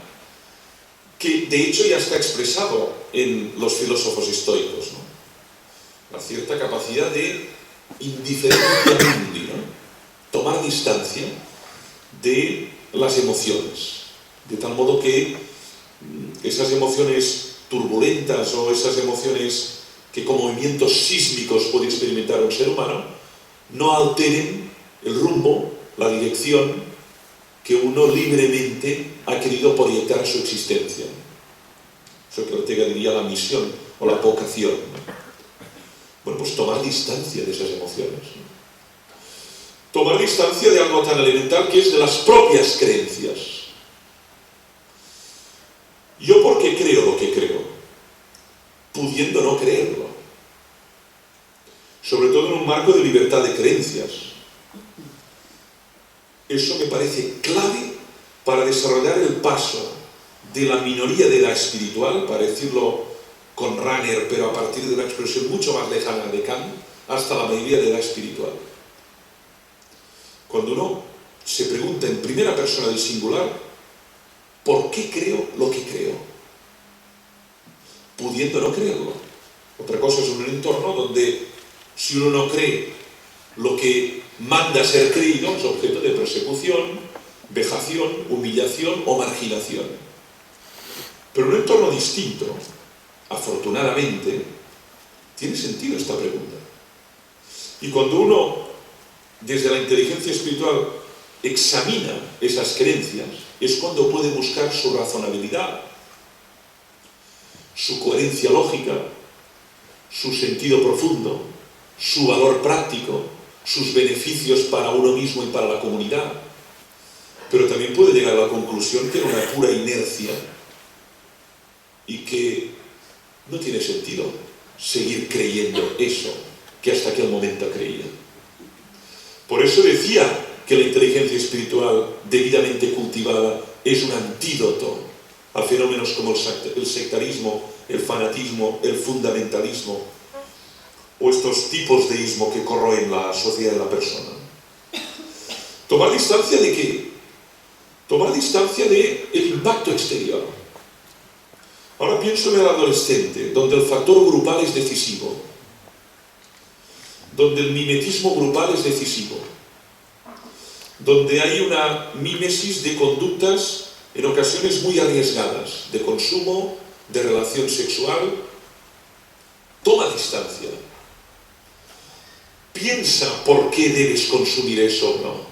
Que de hecho ya está expresado en los filósofos estoicos, ¿no? La cierta capacidad de indiferencia mundi, ¿no? Tomar distancia de las emociones, de tal modo que esas emociones turbulentas o esas emociones que como movimientos sísmicos puede experimentar un ser humano no alteren el rumbo, la dirección que uno libremente ha querido proyectar a su existencia. Eso que Ortega diría la misión o la vocación, ¿no? Bueno, pues tomar distancia de esas emociones, ¿no? Tomar distancia de algo tan elemental que es de las propias creencias. ¿Yo por qué creo lo que creo? Pudiendo no creerlo. Sobre todo en un marco de libertad de creencias. Eso me parece clave para desarrollar el paso de la minoría de edad espiritual, para decirlo con Rahner, pero a partir de una expresión mucho más lejana de Kant, hasta la mayoría de edad espiritual. Cuando uno se pregunta en primera persona del singular, ¿por qué creo lo que creo? Pudiendo no creerlo. Otra cosa es un entorno donde, si uno no cree lo que manda ser creído, es objeto de persecución, vejación, humillación o marginación. Pero en un entorno distinto, afortunadamente, tiene sentido esta pregunta. Y cuando uno, desde la inteligencia espiritual, examina esas creencias, es cuando puede buscar su razonabilidad, su coherencia lógica, su sentido profundo, su valor práctico, sus beneficios para uno mismo y para la comunidad. Pero también puede llegar a la conclusión que era una pura inercia y que no tiene sentido seguir creyendo eso que hasta aquel momento creía. Por eso decía que la inteligencia espiritual debidamente cultivada es un antídoto a fenómenos como el sectarismo, el fanatismo, el fundamentalismo o estos tipos de ismo que corroen la sociedad de la persona. ¿Tomar distancia de qué? Tomar distancia del impacto exterior. Ahora pienso en el adolescente, donde el factor grupal es decisivo, donde el mimetismo grupal es decisivo, donde hay una mímesis de conductas en ocasiones muy arriesgadas, de consumo, de relación sexual. Toma distancia. Piensa por qué debes consumir eso o no.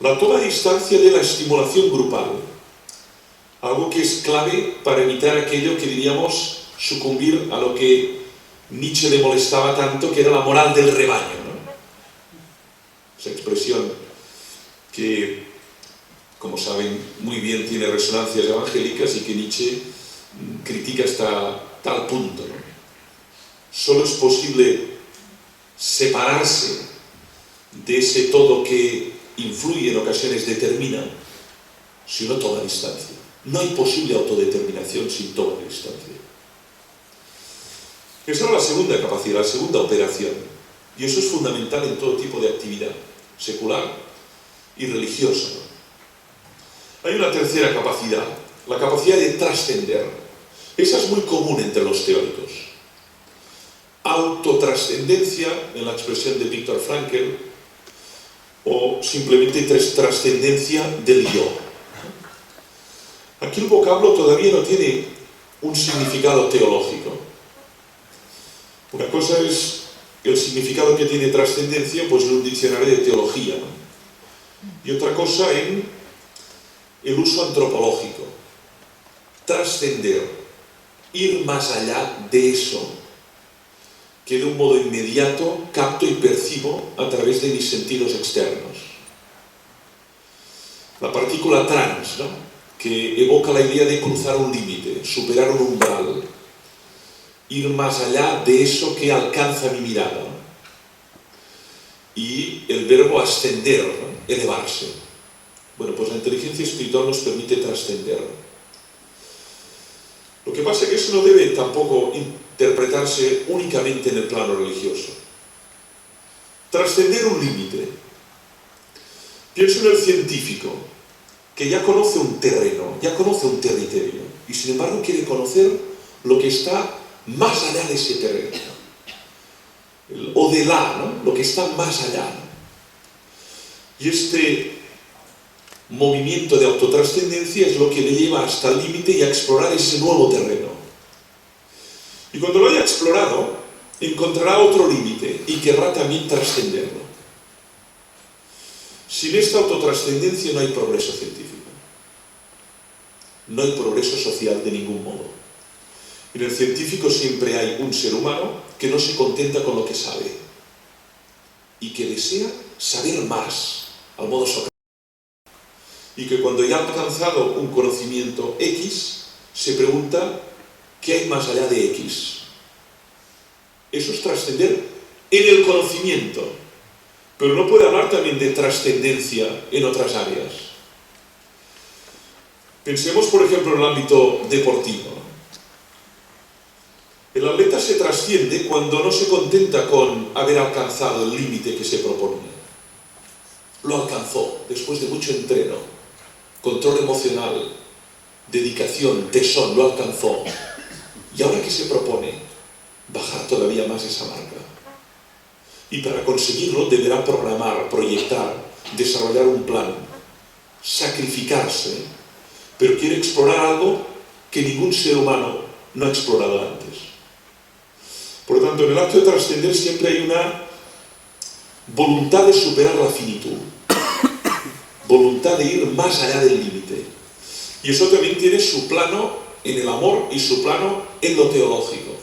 La toma distancia de la estimulación grupal, algo que es clave para evitar aquello que diríamos sucumbir a lo que Nietzsche le molestaba tanto, que era la moral del rebaño, ¿no? Esa expresión que, como saben muy bien, tiene resonancias evangélicas y que Nietzsche critica hasta tal punto, ¿no? Solo es posible separarse de ese todo que influye, en ocasiones determina, si uno toma distancia. No hay posible autodeterminación sin toma de distancia. Esa es la segunda capacidad, la segunda operación. Y eso es fundamental en todo tipo de actividad, secular y religiosa, ¿no? Hay una tercera capacidad, la capacidad de trascender. Esa es muy común entre los teóricos. Autotrascendencia, en la expresión de Viktor Frankl, o simplemente trascendencia del yo. Aquí el vocablo todavía no tiene un significado teológico. Una cosa es el significado que tiene trascendencia, pues en un diccionario de teología, ¿no? Y otra cosa en el uso antropológico. Trascender, ir más allá de eso que de un modo inmediato capto y percibo a través de mis sentidos externos. La partícula trans, ¿no?, que evoca la idea de cruzar un límite, superar un umbral, ir más allá de eso que alcanza mi mirada. Y el verbo ascender, ¿no?, elevarse. Bueno, pues la inteligencia espiritual nos permite trascender. Lo que pasa es que eso no debe tampoco interpretarse únicamente en el plano religioso. Trascender un límite. Pienso en el científico, que ya conoce un terreno, ya conoce un territorio, y sin embargo quiere conocer lo que está más allá de ese terreno. O de ¿no?, lo que está más allá, ¿no? Y este movimiento de autotrascendencia es lo que le lleva hasta el límite y a explorar ese nuevo terreno. Y cuando lo haya explorado, encontrará otro límite y querrá también trascenderlo. Sin esta autotrascendencia no hay progreso científico. No hay progreso social de ningún modo. En el científico siempre hay un ser humano que no se contenta con lo que sabe y que desea saber más, al modo Sócrates. Y que cuando ya ha alcanzado un conocimiento X, se pregunta ¿qué hay más allá de X? Eso es trascender en el conocimiento. Pero no puede hablar también de trascendencia en otras áreas. Pensemos, por ejemplo, en el ámbito deportivo. El atleta se trasciende cuando no se contenta con haber alcanzado el límite que se proponía. Lo alcanzó después de mucho entreno, control emocional, dedicación, tesón, lo alcanzó. ¿Y ahora qué se propone? Bajar todavía más esa marca. Y para conseguirlo deberá programar, proyectar, desarrollar un plan, sacrificarse, pero quiere explorar algo que ningún ser humano no ha explorado antes. Por lo tanto, en el acto de trascender siempre hay una voluntad de superar la finitud, voluntad de ir más allá del límite. Y eso también tiene su plano en el amor y su plano en lo teológico.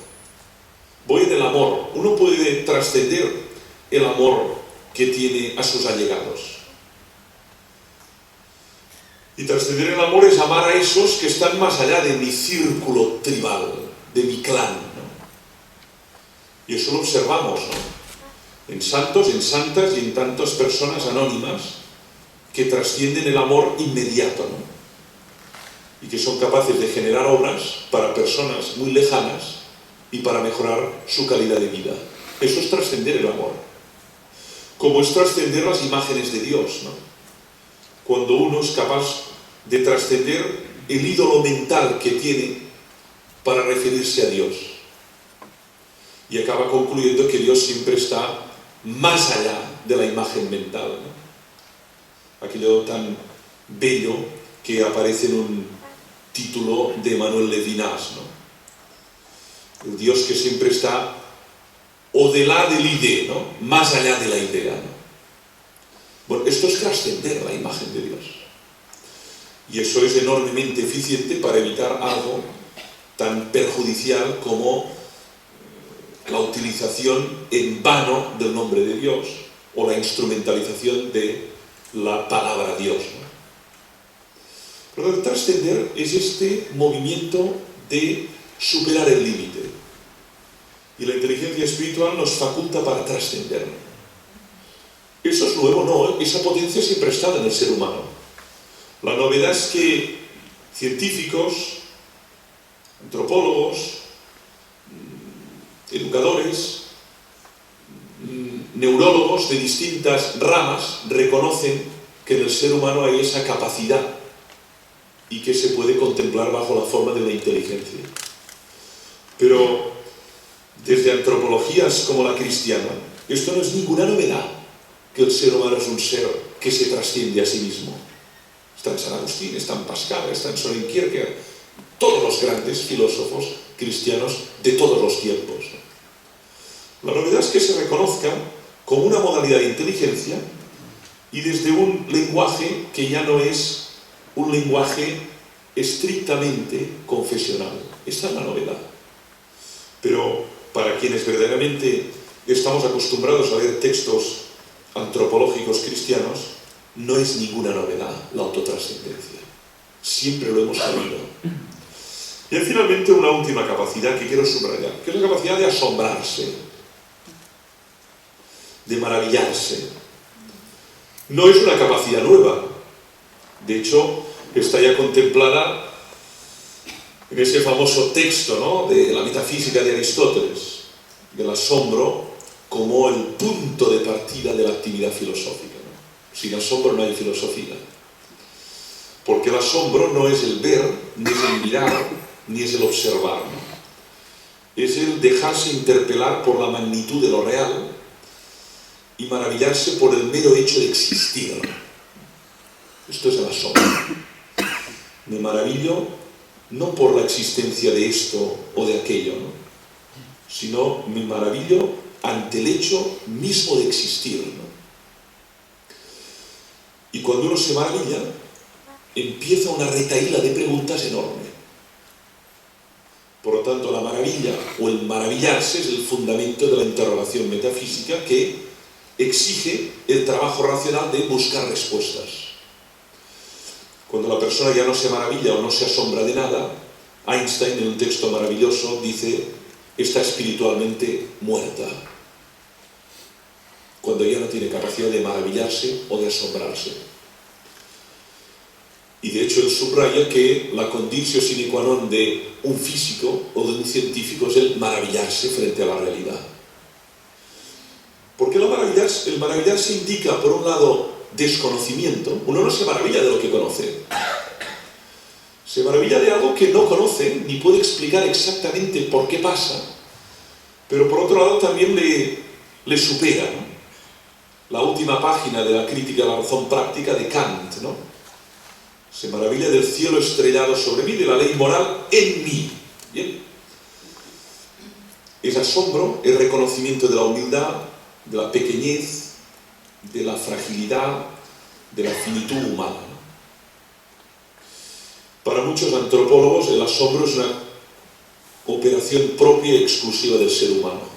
Voy en el amor. Uno puede trascender el amor que tiene a sus allegados. Y trascender el amor es amar a esos que están más allá de mi círculo tribal, de mi clan, ¿no? Y eso lo observamos, ¿no? En santos, en santas y en tantas personas anónimas que trascienden el amor inmediato, ¿no? Y que son capaces de generar obras para personas muy lejanas y para mejorar su calidad de vida. Eso es trascender el amor. Como es trascender las imágenes de Dios, ¿no? Cuando uno es capaz de trascender el ídolo mental que tiene para referirse a Dios. Y acaba concluyendo que Dios siempre está más allá de la imagen mental, ¿no? Aquello tan bello que aparece en un título de Manuel Levinas, ¿no? El Dios que siempre está o de la del idea, ¿no? Más allá de la idea, ¿no? Bueno, esto es trascender la imagen de Dios. Y eso es enormemente eficiente para evitar algo tan perjudicial como la utilización en vano del nombre de Dios o la instrumentalización de la palabra Dios, ¿no? Por lo tanto, trascender es este movimiento de superar el límite. Y la inteligencia espiritual nos faculta para trascender. Eso es nuevo, no, esa potencia siempre ha estado en el ser humano. La novedad es que científicos, antropólogos, educadores, neurólogos de distintas ramas reconocen que en el ser humano hay esa capacidad y que se puede contemplar bajo la forma de la inteligencia. Pero desde antropologías como la cristiana, esto no es ninguna novedad, que el ser humano es un ser que se trasciende a sí mismo. Está en San Agustín, está en Pascal, está en Soren Kierkegaard, todos los grandes filósofos cristianos de todos los tiempos. La novedad es que se reconozca como una modalidad de inteligencia y desde un lenguaje que ya no es un lenguaje estrictamente confesional. Esta es la novedad. Pero para quienes verdaderamente estamos acostumbrados a leer textos antropológicos cristianos, no es ninguna novedad la autotrascendencia. Siempre lo hemos sabido. Y hay finalmente una última capacidad que quiero subrayar, que es la capacidad de asombrarse, de maravillarse. No es una capacidad nueva. De hecho, está ya contemplada en ese famoso texto, ¿no?, de la metafísica de Aristóteles, del asombro como el punto de partida de la actividad filosófica, ¿no? Sin asombro no hay filosofía. Porque el asombro no es el ver, ni es el mirar, ni es el observar, ¿no? Es el dejarse interpelar por la magnitud de lo real y maravillarse por el mero hecho de existir. Esto es el asombro. Me maravillo no por la existencia de esto o de aquello, ¿no?, sino me maravillo ante el hecho mismo de existir, ¿no? Y cuando uno se maravilla, empieza una retahíla de preguntas enorme. Por lo tanto, la maravilla o el maravillarse es el fundamento de la interrogación metafísica que exige el trabajo racional de buscar respuestas. Cuando la persona ya no se maravilla o no se asombra de nada, Einstein en un texto maravilloso dice: está espiritualmente muerta. Cuando ya no tiene capacidad de maravillarse o de asombrarse. Y de hecho él subraya que la condición sine qua non de un físico o de un científico es el maravillarse frente a la realidad. Porque el maravillarse indica, por un lado, desconocimiento. Uno no se maravilla de lo que conoce. Se maravilla de algo que no conoce, ni puede explicar exactamente por qué pasa, pero por otro lado también le supera, ¿no? La última página de la crítica de la razón práctica de Kant, ¿no? Se maravilla del cielo estrellado sobre mí, de la ley moral en mí. ¿Bien? Es asombro, es reconocimiento de la humildad, de la pequeñez, de la fragilidad, de la finitud humana. Para muchos antropólogos el asombro es una operación propia y exclusiva del ser humano.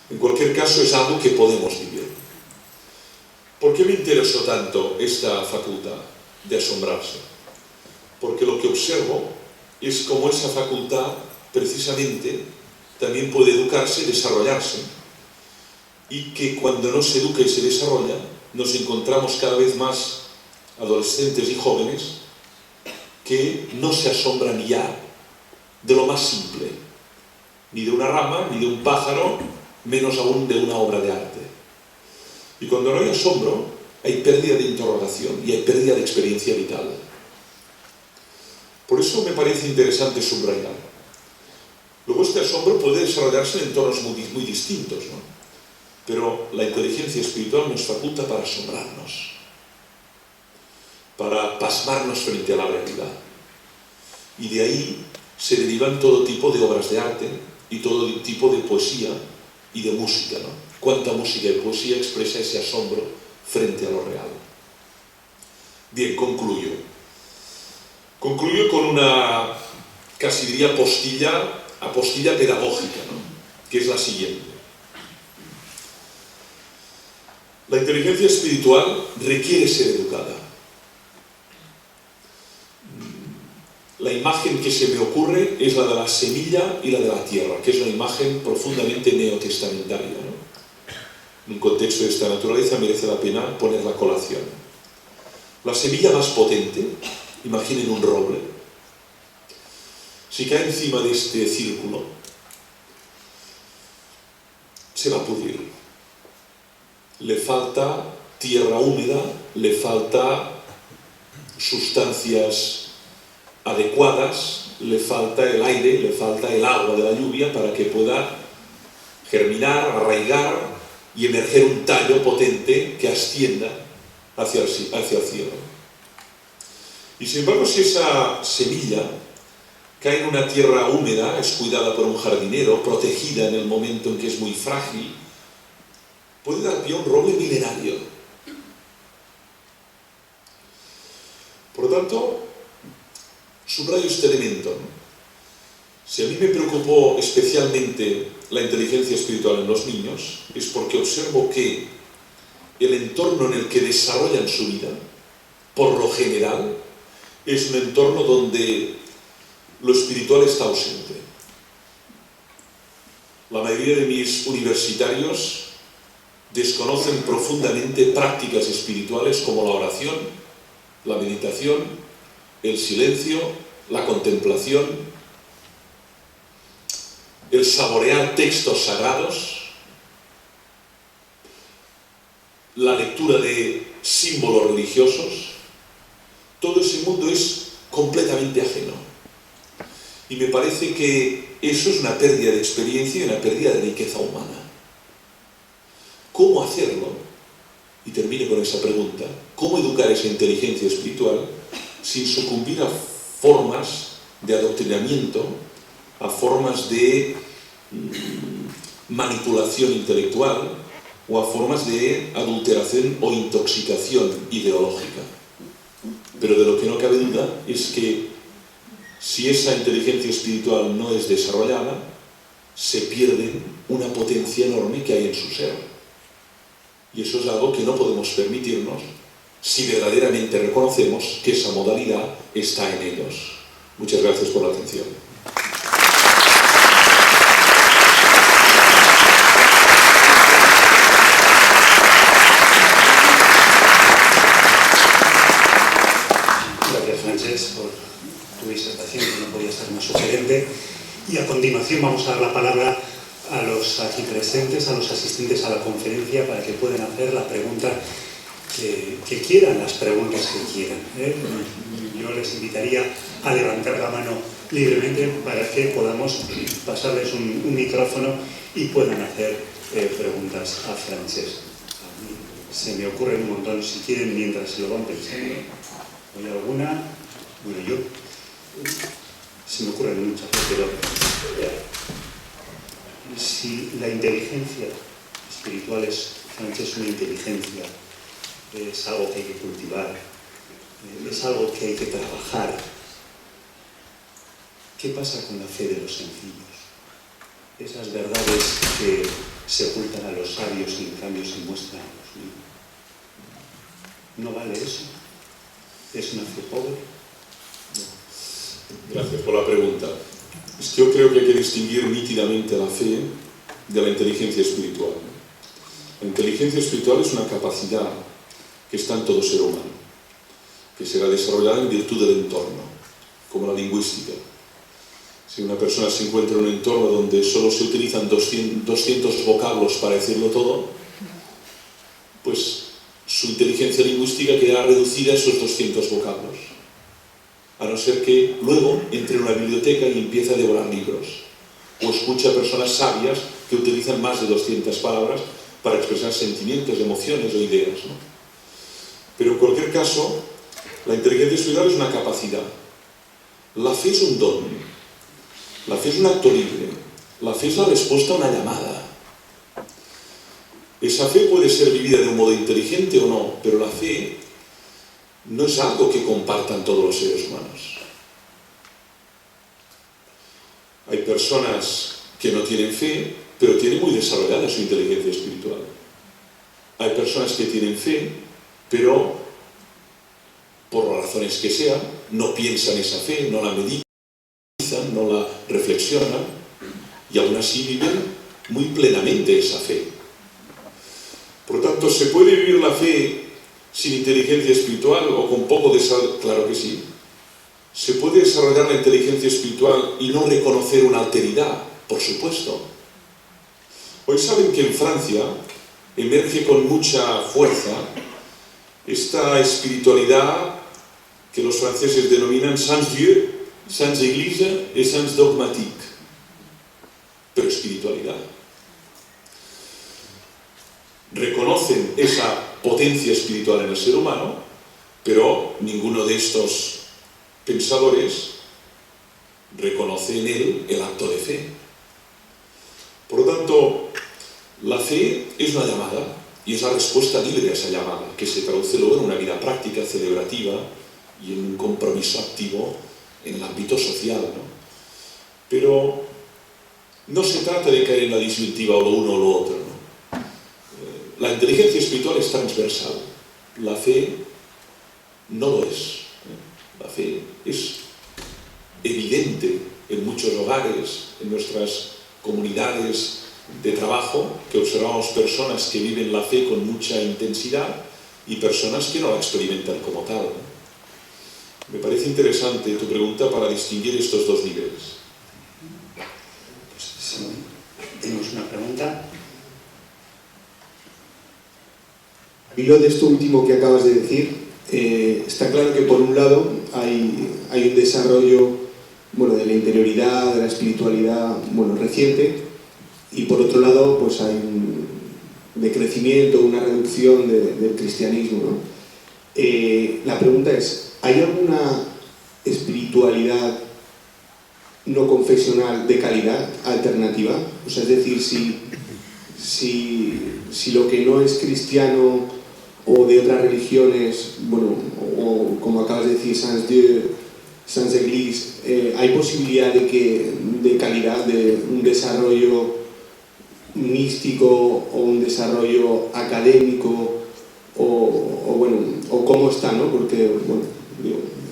En cualquier caso es algo que podemos vivir. ¿Por qué me interesó tanto esta facultad de asombrarse? Porque lo que observo es cómo esa facultad precisamente también puede educarse y desarrollarse, y que cuando no se educa y se desarrolla nos encontramos cada vez más adolescentes y jóvenes que no se asombran ya de lo más simple, ni de una rama, ni de un pájaro, menos aún de una obra de arte. Y cuando no hay asombro, hay pérdida de interrogación y hay pérdida de experiencia vital. Por eso me parece interesante subrayar. Luego este asombro puede desarrollarse en entornos muy distintos, ¿no? Pero la inteligencia espiritual nos faculta para asombrarnos, para pasmarnos frente a la realidad. Y de ahí se derivan todo tipo de obras de arte y todo tipo de poesía y de música, ¿no? Cuánta música y poesía expresa ese asombro frente a lo real. Bien, concluyo. Concluyo con una, casi diría, apostilla pedagógica, ¿no? Que es la siguiente. La inteligencia espiritual requiere ser educada. La imagen que se me ocurre es la de la semilla y la de la tierra, que es una imagen profundamente neotestamentaria, ¿no? En un contexto de esta naturaleza merece la pena poner la colación. La semilla más potente, imaginen un roble, si cae encima de este círculo, se va a pudrir. Le falta tierra húmeda, le falta sustancias adecuadas, le falta el aire, le falta el agua de la lluvia para que pueda germinar, arraigar y emerger un tallo potente que ascienda hacia el cielo. Y sin embargo, si esa semilla cae en una tierra húmeda, es cuidada por un jardinero, protegida en el momento en que es muy frágil, puede dar pie a un roble milenario. Por lo tanto, subrayo este elemento. Si a mí me preocupó especialmente la inteligencia espiritual en los niños, es porque observo que el entorno en el que desarrollan su vida, por lo general, es un entorno donde lo espiritual está ausente. La mayoría de mis universitarios desconocen profundamente prácticas espirituales como la oración, la meditación, el silencio, la contemplación, el saborear textos sagrados, la lectura de símbolos religiosos. Todo ese mundo es completamente ajeno. Y me parece que eso es una pérdida de experiencia y una pérdida de riqueza humana. ¿Cómo hacerlo? Y termino con esa pregunta. ¿Cómo educar esa inteligencia espiritual sin sucumbir a formas de adoctrinamiento, a formas de manipulación intelectual o a formas de adulteración o intoxicación ideológica? Pero de lo que no cabe duda es que si esa inteligencia espiritual no es desarrollada, se pierde una potencia enorme que hay en su ser. Y eso es algo que no podemos permitirnos si verdaderamente reconocemos que esa modalidad está en ellos. Muchas gracias por la atención. Y a continuación vamos a dar la palabra a los aquí presentes, a los asistentes a la conferencia, para que puedan hacer la pregunta que quieran, las preguntas que quieran. Yo les invitaría a levantar la mano libremente para que podamos pasarles un micrófono y puedan hacer preguntas a Francesc. Se me ocurren un montón, si quieren, mientras se lo van pensando. ¿Hay alguna? Bueno, yo... Se me ocurren muchas, pero... si la inteligencia espiritual es una inteligencia, es algo que hay que cultivar, es algo que hay que trabajar. ¿Qué pasa con la fe de los sencillos? Esas verdades que se ocultan a los sabios y en cambio se muestran a los niños. ¿No vale eso? ¿Es una fe pobre? No. Gracias por la pregunta. Es que yo creo que hay que distinguir nítidamente la fe de la inteligencia espiritual. La inteligencia espiritual es una capacidad que está en todo ser humano, que será desarrollada en virtud del entorno, como la lingüística. Si una persona se encuentra en un entorno donde solo se utilizan 200 vocablos para decirlo todo, pues su inteligencia lingüística quedará reducida a esos 200 vocablos. A no ser que luego entre en una biblioteca y empiece a devorar libros, o escuche a personas sabias que utilizan más de 200 palabras para expresar sentimientos, emociones o ideas, ¿no? Pero en cualquier caso, la inteligencia espiritual es una capacidad. La fe es un don. La fe es un acto libre. La fe es la respuesta a una llamada. Esa fe puede ser vivida de un modo inteligente o no, pero la fe no es algo que compartan todos los seres humanos. Hay personas que no tienen fe, pero tienen muy desarrollada su inteligencia espiritual. Hay personas que tienen fe, pero por las razones que sean, no piensan esa fe, no la meditan, no la reflexionan, y aún así viven muy plenamente esa fe. Por lo tanto, ¿se puede vivir la fe sin inteligencia espiritual o con poco desarrollo? Claro que sí. ¿Se puede desarrollar la inteligencia espiritual y no reconocer una alteridad? Por supuesto. Hoy saben que en Francia emerge con mucha fuerza esta espiritualidad que los franceses denominan sans Dieu, sans Église et sans dogmatique. Pero espiritualidad. Reconocen esa potencia espiritual en el ser humano, pero ninguno de estos pensadores reconoce en él el acto de fe. Por lo tanto, la fe es una llamada y es la respuesta libre a esa llamada, que se traduce luego en una vida práctica, celebrativa y en un compromiso activo en el ámbito social, ¿no? Pero no se trata de caer en la disyuntiva o lo uno o lo otro, ¿no? La inteligencia espiritual es transversal. La fe no lo es. La fe es evidente en muchos hogares, en nuestras comunidades de trabajo, que observamos personas que viven la fe con mucha intensidad y personas que no la experimentan como tal, ¿no? Me parece interesante tu pregunta para distinguir estos dos niveles. Pues sí, tenemos una pregunta. Al hilo de esto último que acabas de decir, está claro que por un lado hay un desarrollo, bueno, de la interioridad, de la espiritualidad, bueno, reciente, y por otro lado pues hay un decrecimiento, una reducción del cristianismo, ¿no? La pregunta es, ¿hay alguna espiritualidad no confesional de calidad alternativa? O sea, es decir, si lo que no es cristiano o de otras religiones, bueno, o como acabas de decir, sans Dieu, sans Église, hay posibilidad de calidad, de un desarrollo místico o un desarrollo académico o cómo está, ¿no? Porque, bueno,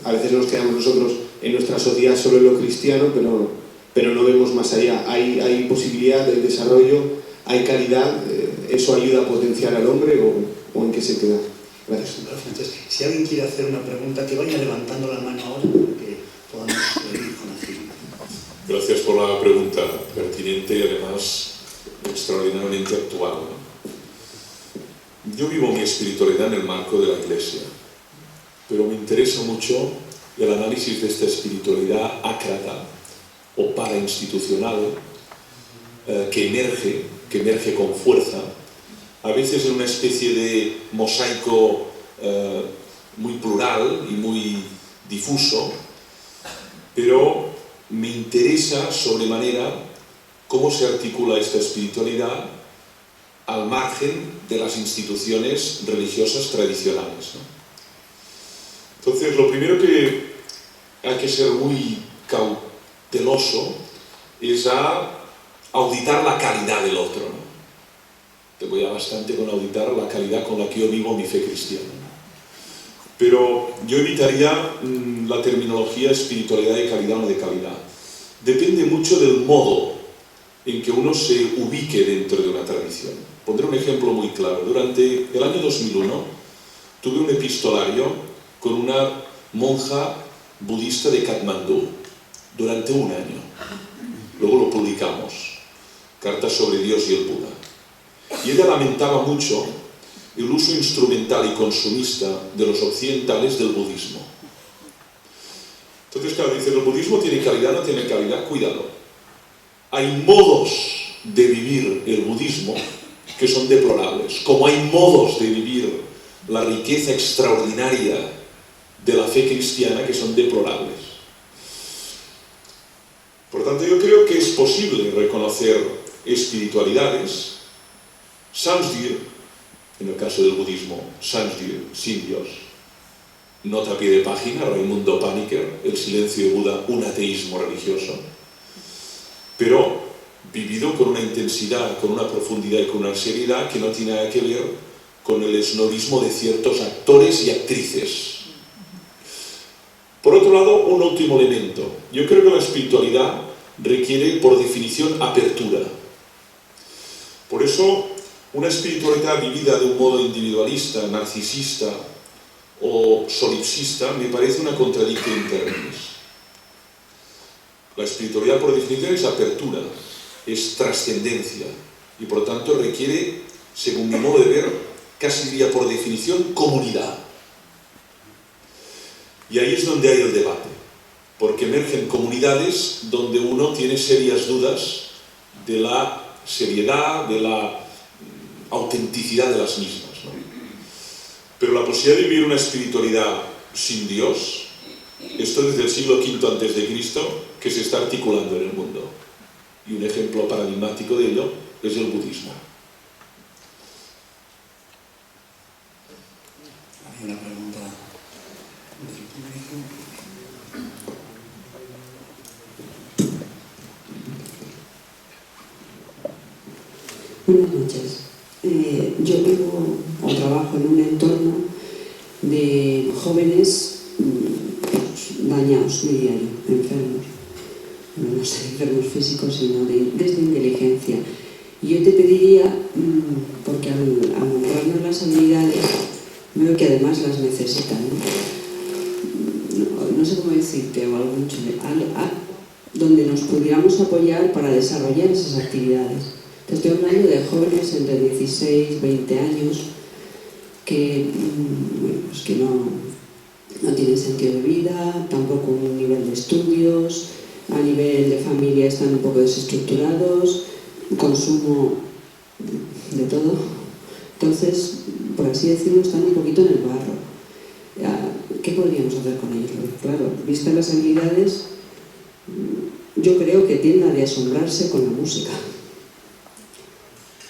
a veces nos quedamos nosotros en nuestra sociedad solo en lo cristiano, pero no vemos más allá. Hay posibilidad de desarrollo, hay calidad, ¿eso ayuda a potenciar al hombre o en qué se queda? Gracias. Entonces, si alguien quiere hacer una pregunta, que vaya levantando la mano ahora para que podamos ir con agilidad. Gracias. gracias por la pregunta, pertinente y además extraordinariamente actual, ¿no? Yo vivo mi espiritualidad en el marco de la Iglesia, pero me interesa mucho el análisis de esta espiritualidad ácrata o parainstitucional que emerge con fuerza, a veces en una especie de mosaico muy plural y muy difuso, pero me interesa sobremanera cómo se articula esta espiritualidad al margen de las instituciones religiosas tradicionales, ¿no? Entonces, lo primero que hay que ser muy cauteloso es a auditar la calidad del otro, ¿no? Te voy a bastante con auditar la calidad con la que yo vivo mi fe cristiana, ¿no? Pero yo evitaría la terminología espiritualidad de calidad o no de calidad. Depende mucho del modo en que uno se ubique dentro de una tradición. Pondré un ejemplo muy claro. Durante el año 2001 tuve un epistolario con una monja budista de Katmandú durante un año. Luego lo publicamos, Cartas sobre Dios y el Buda. Y ella lamentaba mucho el uso instrumental y consumista de los occidentales del budismo. Entonces, claro, dice, ¿el budismo tiene calidad, no tiene calidad? Cuidado. Hay modos de vivir el budismo que son deplorables, como hay modos de vivir la riqueza extraordinaria de la fe cristiana que son deplorables. Por tanto, yo creo que es posible reconocer espiritualidades sans Dieu, en el caso del budismo, sans Dieu, sin Dios. Nota a pie de página, Raimundo Paniker, El silencio de Buda, un ateísmo religioso, pero vivido con una intensidad, con una profundidad y con una seriedad que no tiene nada que ver con el esnobismo de ciertos actores y actrices. Por otro lado, un último elemento. Yo creo que la espiritualidad requiere, por definición, apertura. Por eso, una espiritualidad vivida de un modo individualista, narcisista o solipsista me parece una contradicción in terminis. La espiritualidad, por definición, es apertura, es trascendencia y, por tanto, requiere, según mi modo de ver, casi diría por definición, comunidad. Y ahí es donde hay el debate, porque emergen comunidades donde uno tiene serias dudas de la seriedad, de la autenticidad de las mismas, ¿no? Pero la posibilidad de vivir una espiritualidad sin Dios, esto desde el siglo V a.C., que se está articulando en el mundo. Y un ejemplo paradigmático de ello es el budismo. Hay una pregunta del público. Buenas noches. Yo vivo o trabajo en un entorno de jóvenes dañados, diría yo, enfermos. No sé, enfermos físicos, sino desde inteligencia. Y yo te pediría, porque al mostrarnos las habilidades, veo que además las necesitan, no sé cómo decirte, o algún donde nos pudiéramos apoyar para desarrollar esas actividades. Te estoy hablando de jóvenes entre 16 y 20 años que, pues que no tienen sentido de vida, tampoco un nivel de estudios, a nivel de familia están un poco desestructurados, consumo de todo. Entonces, por así decirlo, están un poquito en el barro. ¿Qué podríamos hacer con ellos? Claro, vistas las habilidades, yo creo que tienden a asombrarse con la música.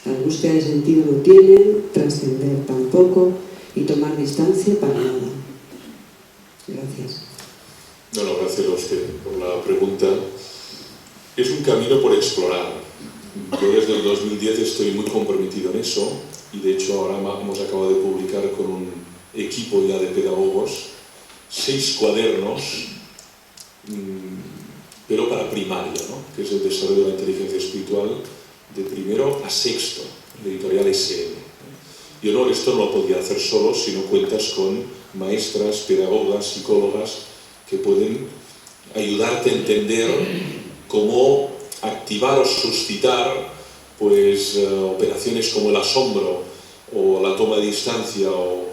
La búsqueda de sentido no tienen, trascender tampoco y tomar distancia para nada. Gracias. No, gracias a usted por la pregunta. Es un camino por explorar. Yo desde el 2010 estoy muy comprometido en eso y de hecho ahora hemos acabado de publicar con un equipo ya de pedagogos 6 cuadernos, pero para primaria, ¿no? Que es el desarrollo de la inteligencia espiritual de primero a sexto, la editorial SM. Yo esto no lo podía hacer solo si no cuentas con maestras, pedagogas, psicólogas que pueden ayudarte a entender cómo activar o suscitar pues, operaciones como el asombro o la toma de distancia o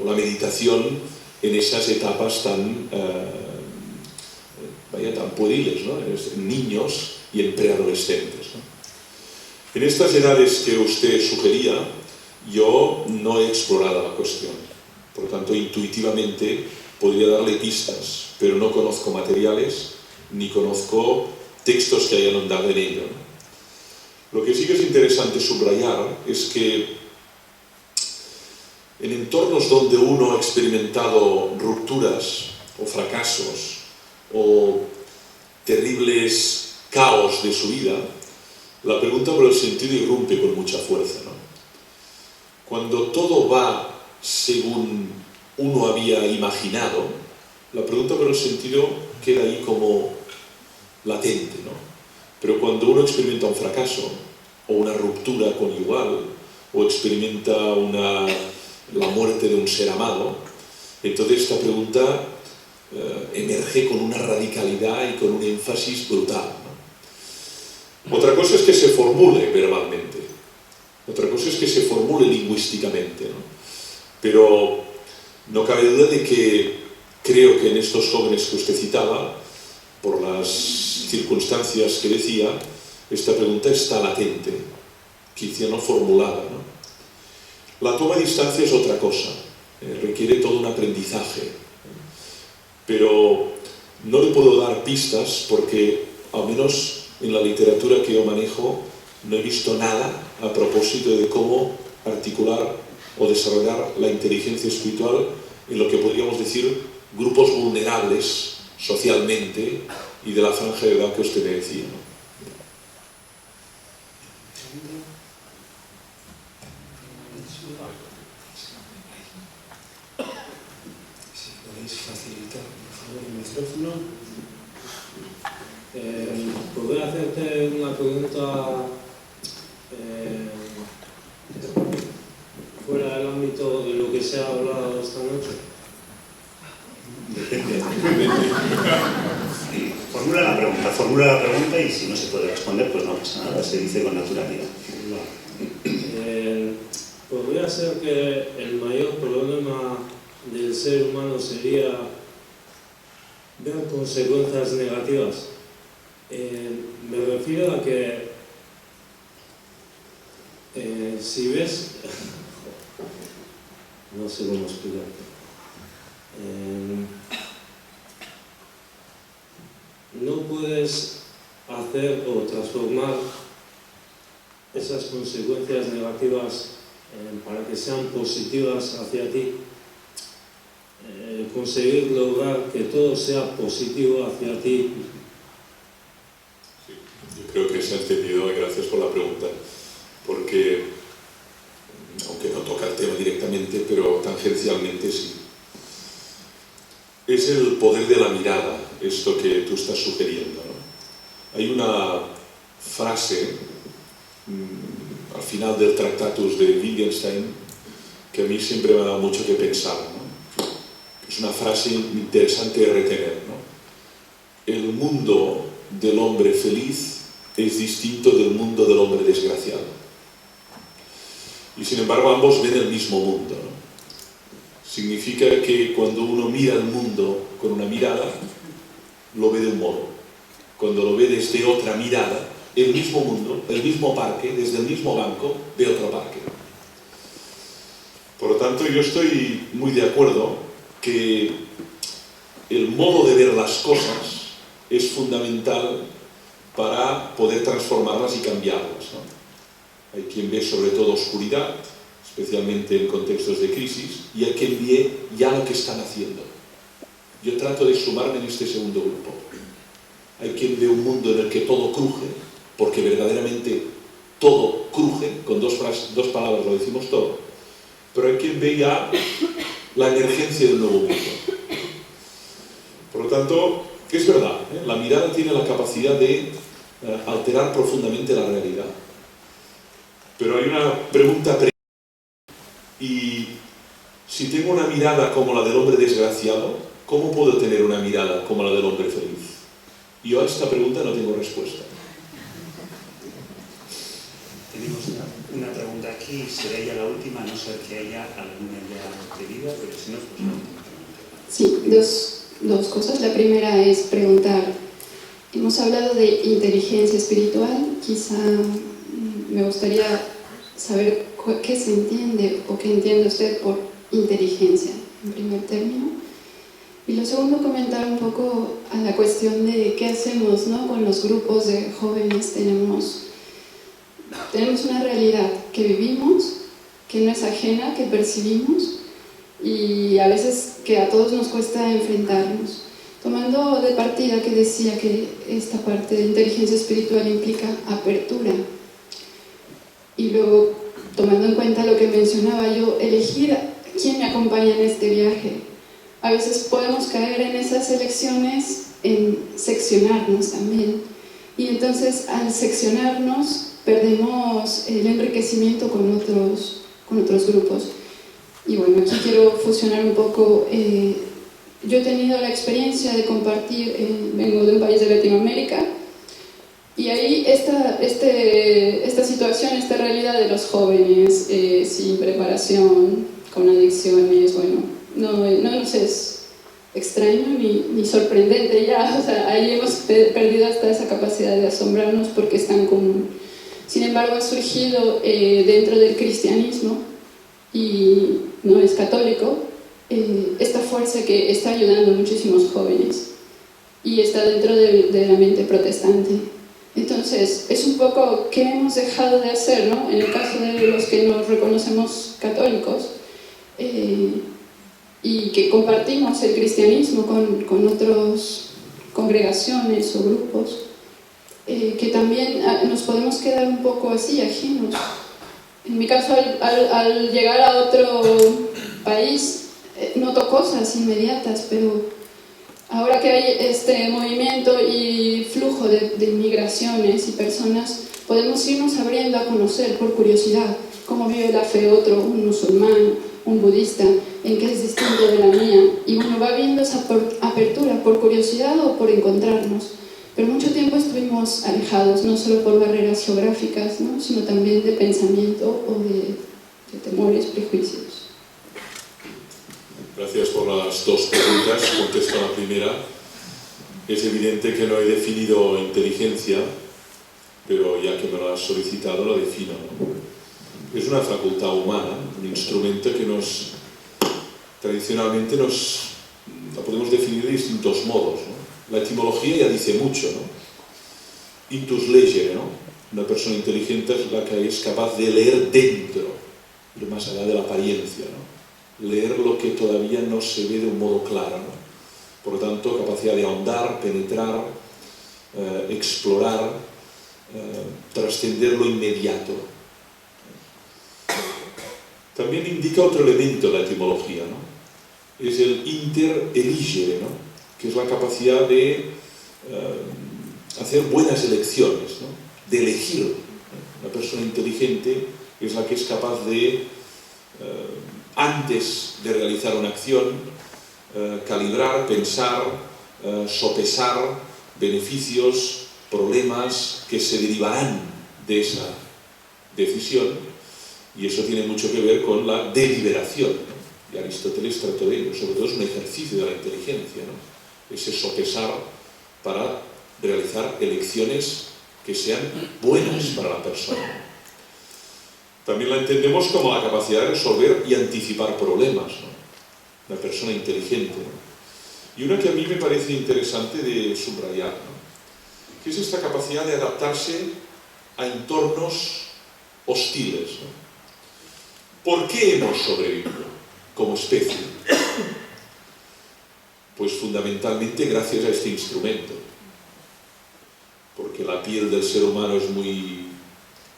la meditación en esas etapas tan pueriles, ¿no? En niños y en preadolescentes, ¿no? En estas edades que usted sugería, yo no he explorado la cuestión. Por lo tanto, intuitivamente podría darle pistas, pero no conozco materiales ni conozco textos que hayan andado en ello, ¿no? Lo que sí que es interesante subrayar es que en entornos donde uno ha experimentado rupturas o fracasos o terribles caos de su vida, la pregunta por el sentido irrumpe con mucha fuerza, ¿no? Cuando todo va según uno había imaginado, la pregunta por el sentido queda ahí como latente, ¿no? Pero cuando uno experimenta un fracaso o una ruptura conyugal o experimenta la muerte de un ser amado, entonces esta pregunta emerge con una radicalidad y con un énfasis brutal, ¿no? Otra cosa es que se formule verbalmente, otra cosa es que se formule lingüísticamente, ¿no? Pero no cabe duda de que creo que en estos jóvenes que usted citaba, por las circunstancias que decía, esta pregunta está latente, quizá no formulada, ¿no? La toma de distancia es otra cosa, requiere todo un aprendizaje, pero no le puedo dar pistas porque, al menos en la literatura que yo manejo, no he visto nada a propósito de cómo articular o desarrollar la inteligencia espiritual en lo que podríamos decir grupos vulnerables socialmente y de la franja de edad que usted me decía, ¿no? Si podéis facilitar, por favor, el micrófono. ¿Podría hacerte una pregunta fuera del ámbito de lo que se ha hablado esta noche? Depende. Formula la pregunta y si no se puede responder, pues no pasa nada, se dice con naturalidad. ¿Podría ser que el mayor problema del ser humano sería ver consecuencias negativas? Me refiero a que si ves... no sé cómo explicarte. No puedes hacer o transformar esas consecuencias negativas para que sean positivas hacia ti. Conseguir lograr que todo sea positivo hacia ti. Sí, yo creo que se ha entendido y gracias por la pregunta, porque aunque no toca el tema directamente, pero tangencialmente sí. Es el poder de la mirada, esto que tú estás sugiriendo, ¿no? Hay una frase al final del Tractatus de Wittgenstein que a mí siempre me ha dado mucho que pensar, ¿no? Es una frase interesante de retener, ¿no? El mundo del hombre feliz es distinto del mundo del hombre desgraciado. Y sin embargo ambos ven el mismo mundo, ¿no? Significa que cuando uno mira el mundo con una mirada, lo ve de un modo. Cuando lo ve desde otra mirada, el mismo mundo, el mismo parque, desde el mismo banco, ve otro parque. Por lo tanto, yo estoy muy de acuerdo que el modo de ver las cosas es fundamental para poder transformarlas y cambiarlas, ¿no? Hay quien ve sobre todo oscuridad, especialmente en contextos de crisis, y hay quien ve ya lo que están haciendo. Yo trato de sumarme en este segundo grupo. Hay quien ve un mundo en el que todo cruje, porque verdaderamente todo cruje, con dos palabras lo decimos todo, pero hay quien ve ya la emergencia del nuevo mundo. Por lo tanto, es verdad, ¿eh? La mirada tiene la capacidad de alterar profundamente la realidad. Pero hay una pregunta y si tengo una mirada como la del hombre desgraciado, ¿cómo puedo tener una mirada como la del hombre feliz? Yo a esta pregunta no tengo respuesta. Tenemos una pregunta aquí, será ya la última, a no ser que haya alguna ya pedida, pero si no, pues la última pregunta. Sí, dos cosas. La primera es preguntar, hemos hablado de inteligencia espiritual, quizá me gustaría saber qué se entiende o qué entiende usted por inteligencia, en primer término. Y lo segundo, comentar un poco a la cuestión de qué hacemos, ¿no?, con los grupos de jóvenes. Tenemos una realidad que vivimos, que no es ajena, que percibimos y a veces que a todos nos cuesta enfrentarnos. Tomando de partida que decía que esta parte de inteligencia espiritual implica apertura y luego tomando en cuenta lo que mencionaba yo, elegir quién me acompaña en este viaje. A veces podemos caer en esas elecciones, en seccionarnos también. Y entonces, al seccionarnos, perdemos el enriquecimiento con otros grupos. Y bueno, aquí quiero fusionar un poco. Yo he tenido la experiencia de compartir, vengo de un país de Latinoamérica, y ahí esta situación, esta realidad de los jóvenes sin preparación, con adicciones, bueno, no nos es extraño ni sorprendente ya, o sea, ahí hemos perdido hasta esa capacidad de asombrarnos porque es tan común. Sin embargo, ha surgido dentro del cristianismo, y no es católico, esta fuerza que está ayudando a muchísimos jóvenes y está dentro de la mente protestante. Entonces, es un poco qué hemos dejado de hacer, ¿no?, en el caso de los que nos reconocemos católicos, y que compartimos el cristianismo con otras congregaciones o grupos, que también nos podemos quedar un poco así, ajenos. En mi caso, al llegar a otro país, noto cosas inmediatas, pero ahora que hay este movimiento y flujo de inmigraciones y personas, podemos irnos abriendo a conocer por curiosidad cómo vive la fe otro, un musulmán, un budista, en qué es distinto de la mía. Y bueno, va habiendo esa apertura por curiosidad o por encontrarnos. Pero mucho tiempo estuvimos alejados, no solo por barreras geográficas, ¿no?, sino también de pensamiento o de temores, prejuicios. Gracias por las dos preguntas. Contesto a la primera. Es evidente que no he definido inteligencia, pero ya que me lo has solicitado, lo defino, ¿no? Es una facultad humana, un instrumento que tradicionalmente la podemos definir de distintos modos, ¿no? La etimología ya dice mucho, ¿no? Intus legere, ¿no? Una persona inteligente es la que es capaz de leer dentro, más allá de la apariencia, ¿no? Leer lo que todavía no se ve de un modo claro, ¿no? Por lo tanto, capacidad de ahondar, penetrar, explorar, trascender lo inmediato. También indica otro elemento de la etimología, ¿no? Es el inter eligere, ¿no?, que es la capacidad de hacer buenas elecciones, ¿no?, de elegir, ¿no? Una persona inteligente es la que es capaz de, antes de realizar una acción, calibrar, pensar, sopesar beneficios, problemas que se derivarán de esa decisión. Y eso tiene mucho que ver con la deliberación, ¿no? Y Aristóteles trató de ello, sobre todo es un ejercicio de la inteligencia, ¿no? Ese sopesar para realizar elecciones que sean buenas para la persona. También la entendemos como la capacidad de resolver y anticipar problemas, ¿no? Una persona inteligente, ¿no? Y una que a mí me parece interesante de subrayar, ¿no?, que es esta capacidad de adaptarse a entornos hostiles, ¿no? ¿Por qué hemos sobrevivido como especie? Pues fundamentalmente gracias a este instrumento, porque la piel del ser humano es muy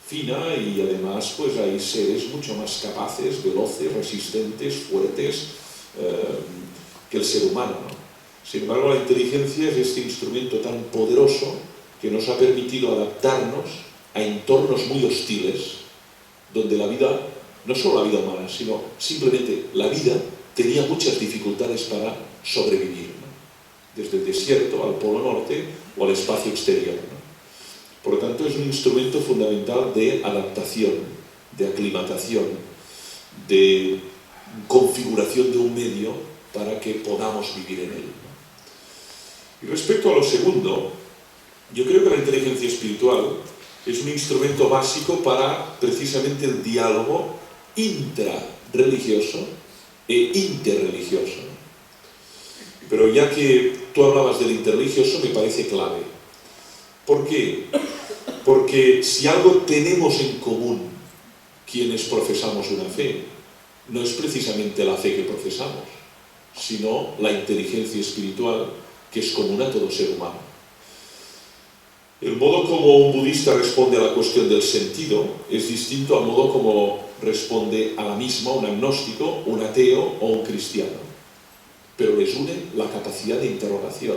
fina y además pues hay seres mucho más capaces, veloces, resistentes, fuertes que el ser humano, ¿no? Sin embargo, la inteligencia es este instrumento tan poderoso que nos ha permitido adaptarnos a entornos muy hostiles, donde la vida, no solo la vida humana, sino simplemente la vida tenía muchas dificultades para sobrevivir, ¿no? desde el desierto al Polo Norte o al espacio exterior, ¿no? Por lo tanto, es un instrumento fundamental de adaptación, de aclimatación, de configuración de un medio para que podamos vivir en él, ¿no? Y respecto a lo segundo, yo creo que la inteligencia espiritual es un instrumento básico para precisamente el diálogo intrarreligioso e interreligioso, ¿no? Pero ya que tú hablabas del interreligioso, me parece clave. ¿Por qué? Porque si algo tenemos en común quienes profesamos una fe, no es precisamente la fe que profesamos, sino la inteligencia espiritual que es común a todo ser humano. El modo como un budista responde a la cuestión del sentido es distinto al modo como responde a la misma un agnóstico, un ateo o un cristiano. Pero les une la capacidad de interrogación,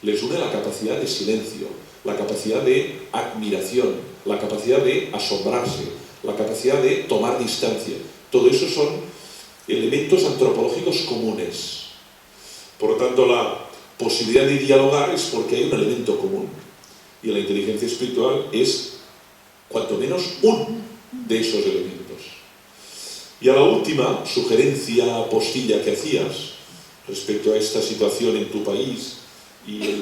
les une la capacidad de silencio, la capacidad de admiración, la capacidad de asombrarse, la capacidad de tomar distancia. Todo eso son elementos antropológicos comunes. Por lo tanto, la posibilidad de dialogar es porque hay un elemento común. Y la inteligencia espiritual es, cuanto menos, uno de esos elementos. Y a la última sugerencia, postilla que hacías respecto a esta situación en tu país y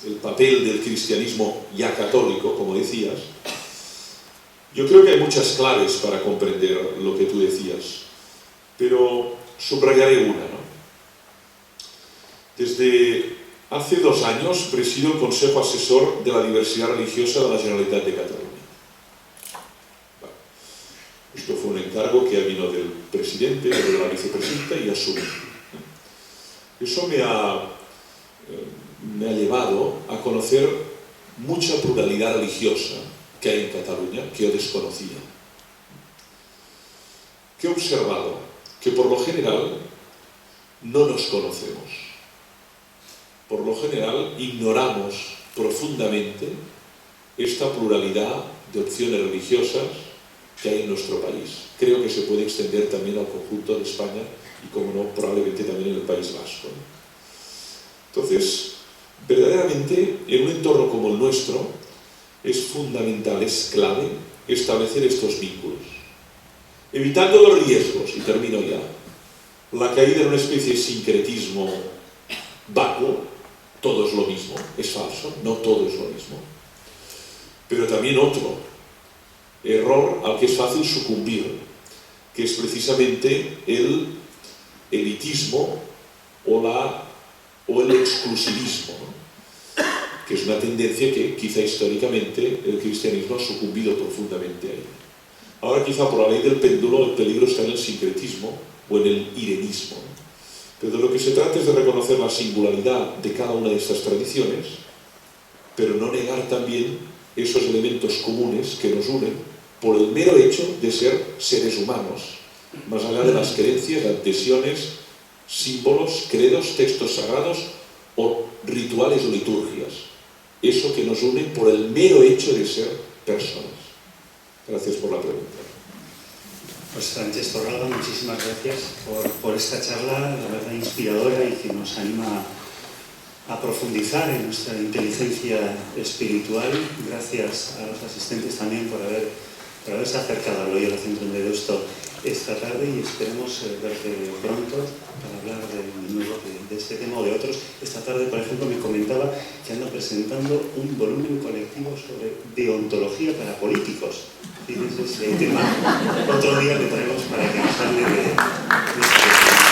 el papel del cristianismo ya católico, como decías, yo creo que hay muchas claves para comprender lo que tú decías, pero subrayaré una, ¿no? Desde hace 2 años presido el Consejo Asesor de la Diversidad Religiosa de la Generalitat de Cataluña. Bueno, esto fue un encargo que vino del presidente, de la vicepresidenta y asumí. Eso me ha llevado a conocer mucha pluralidad religiosa que hay en Cataluña, que yo desconocía. ¿Qué he observado? Que por lo general no nos conocemos. Por lo general ignoramos profundamente esta pluralidad de opciones religiosas que hay en nuestro país. Creo que se puede extender también al conjunto de España y, como no, probablemente también en el País Vasco, ¿no? Entonces, verdaderamente, en un entorno como el nuestro, es fundamental, es clave establecer estos vínculos, evitando los riesgos, y termino ya, la caída en una especie de sincretismo vacuo. Todo es lo mismo, es falso, no todo es lo mismo. Pero también otro error al que es fácil sucumbir, que es precisamente el elitismo o el exclusivismo, ¿no? Que es una tendencia que quizá históricamente el cristianismo ha sucumbido profundamente a ella. Ahora quizá por la ley del péndulo el peligro está en el sincretismo o en el irenismo, ¿no? Pero de lo que se trata es de reconocer la singularidad de cada una de estas tradiciones, pero no negar también esos elementos comunes que nos unen por el mero hecho de ser seres humanos, más allá de las creencias, adhesiones, símbolos, credos, textos sagrados o rituales o liturgias. Eso que nos une por el mero hecho de ser personas. Gracias por la pregunta. Pues Sánchez Torralba, muchísimas gracias por esta charla, la verdad inspiradora y que nos anima a profundizar en nuestra inteligencia espiritual. Gracias a los asistentes también por haberse acercado al Loyola Centrum de Deusto esta tarde y esperemos verte pronto para hablar de nuevo de este tema o de otros. Esta tarde, por ejemplo, me comentaba que anda presentando un volumen colectivo sobre deontología para políticos. Fíjense ese tema. Otro día le traemos para que nos hable de este tema.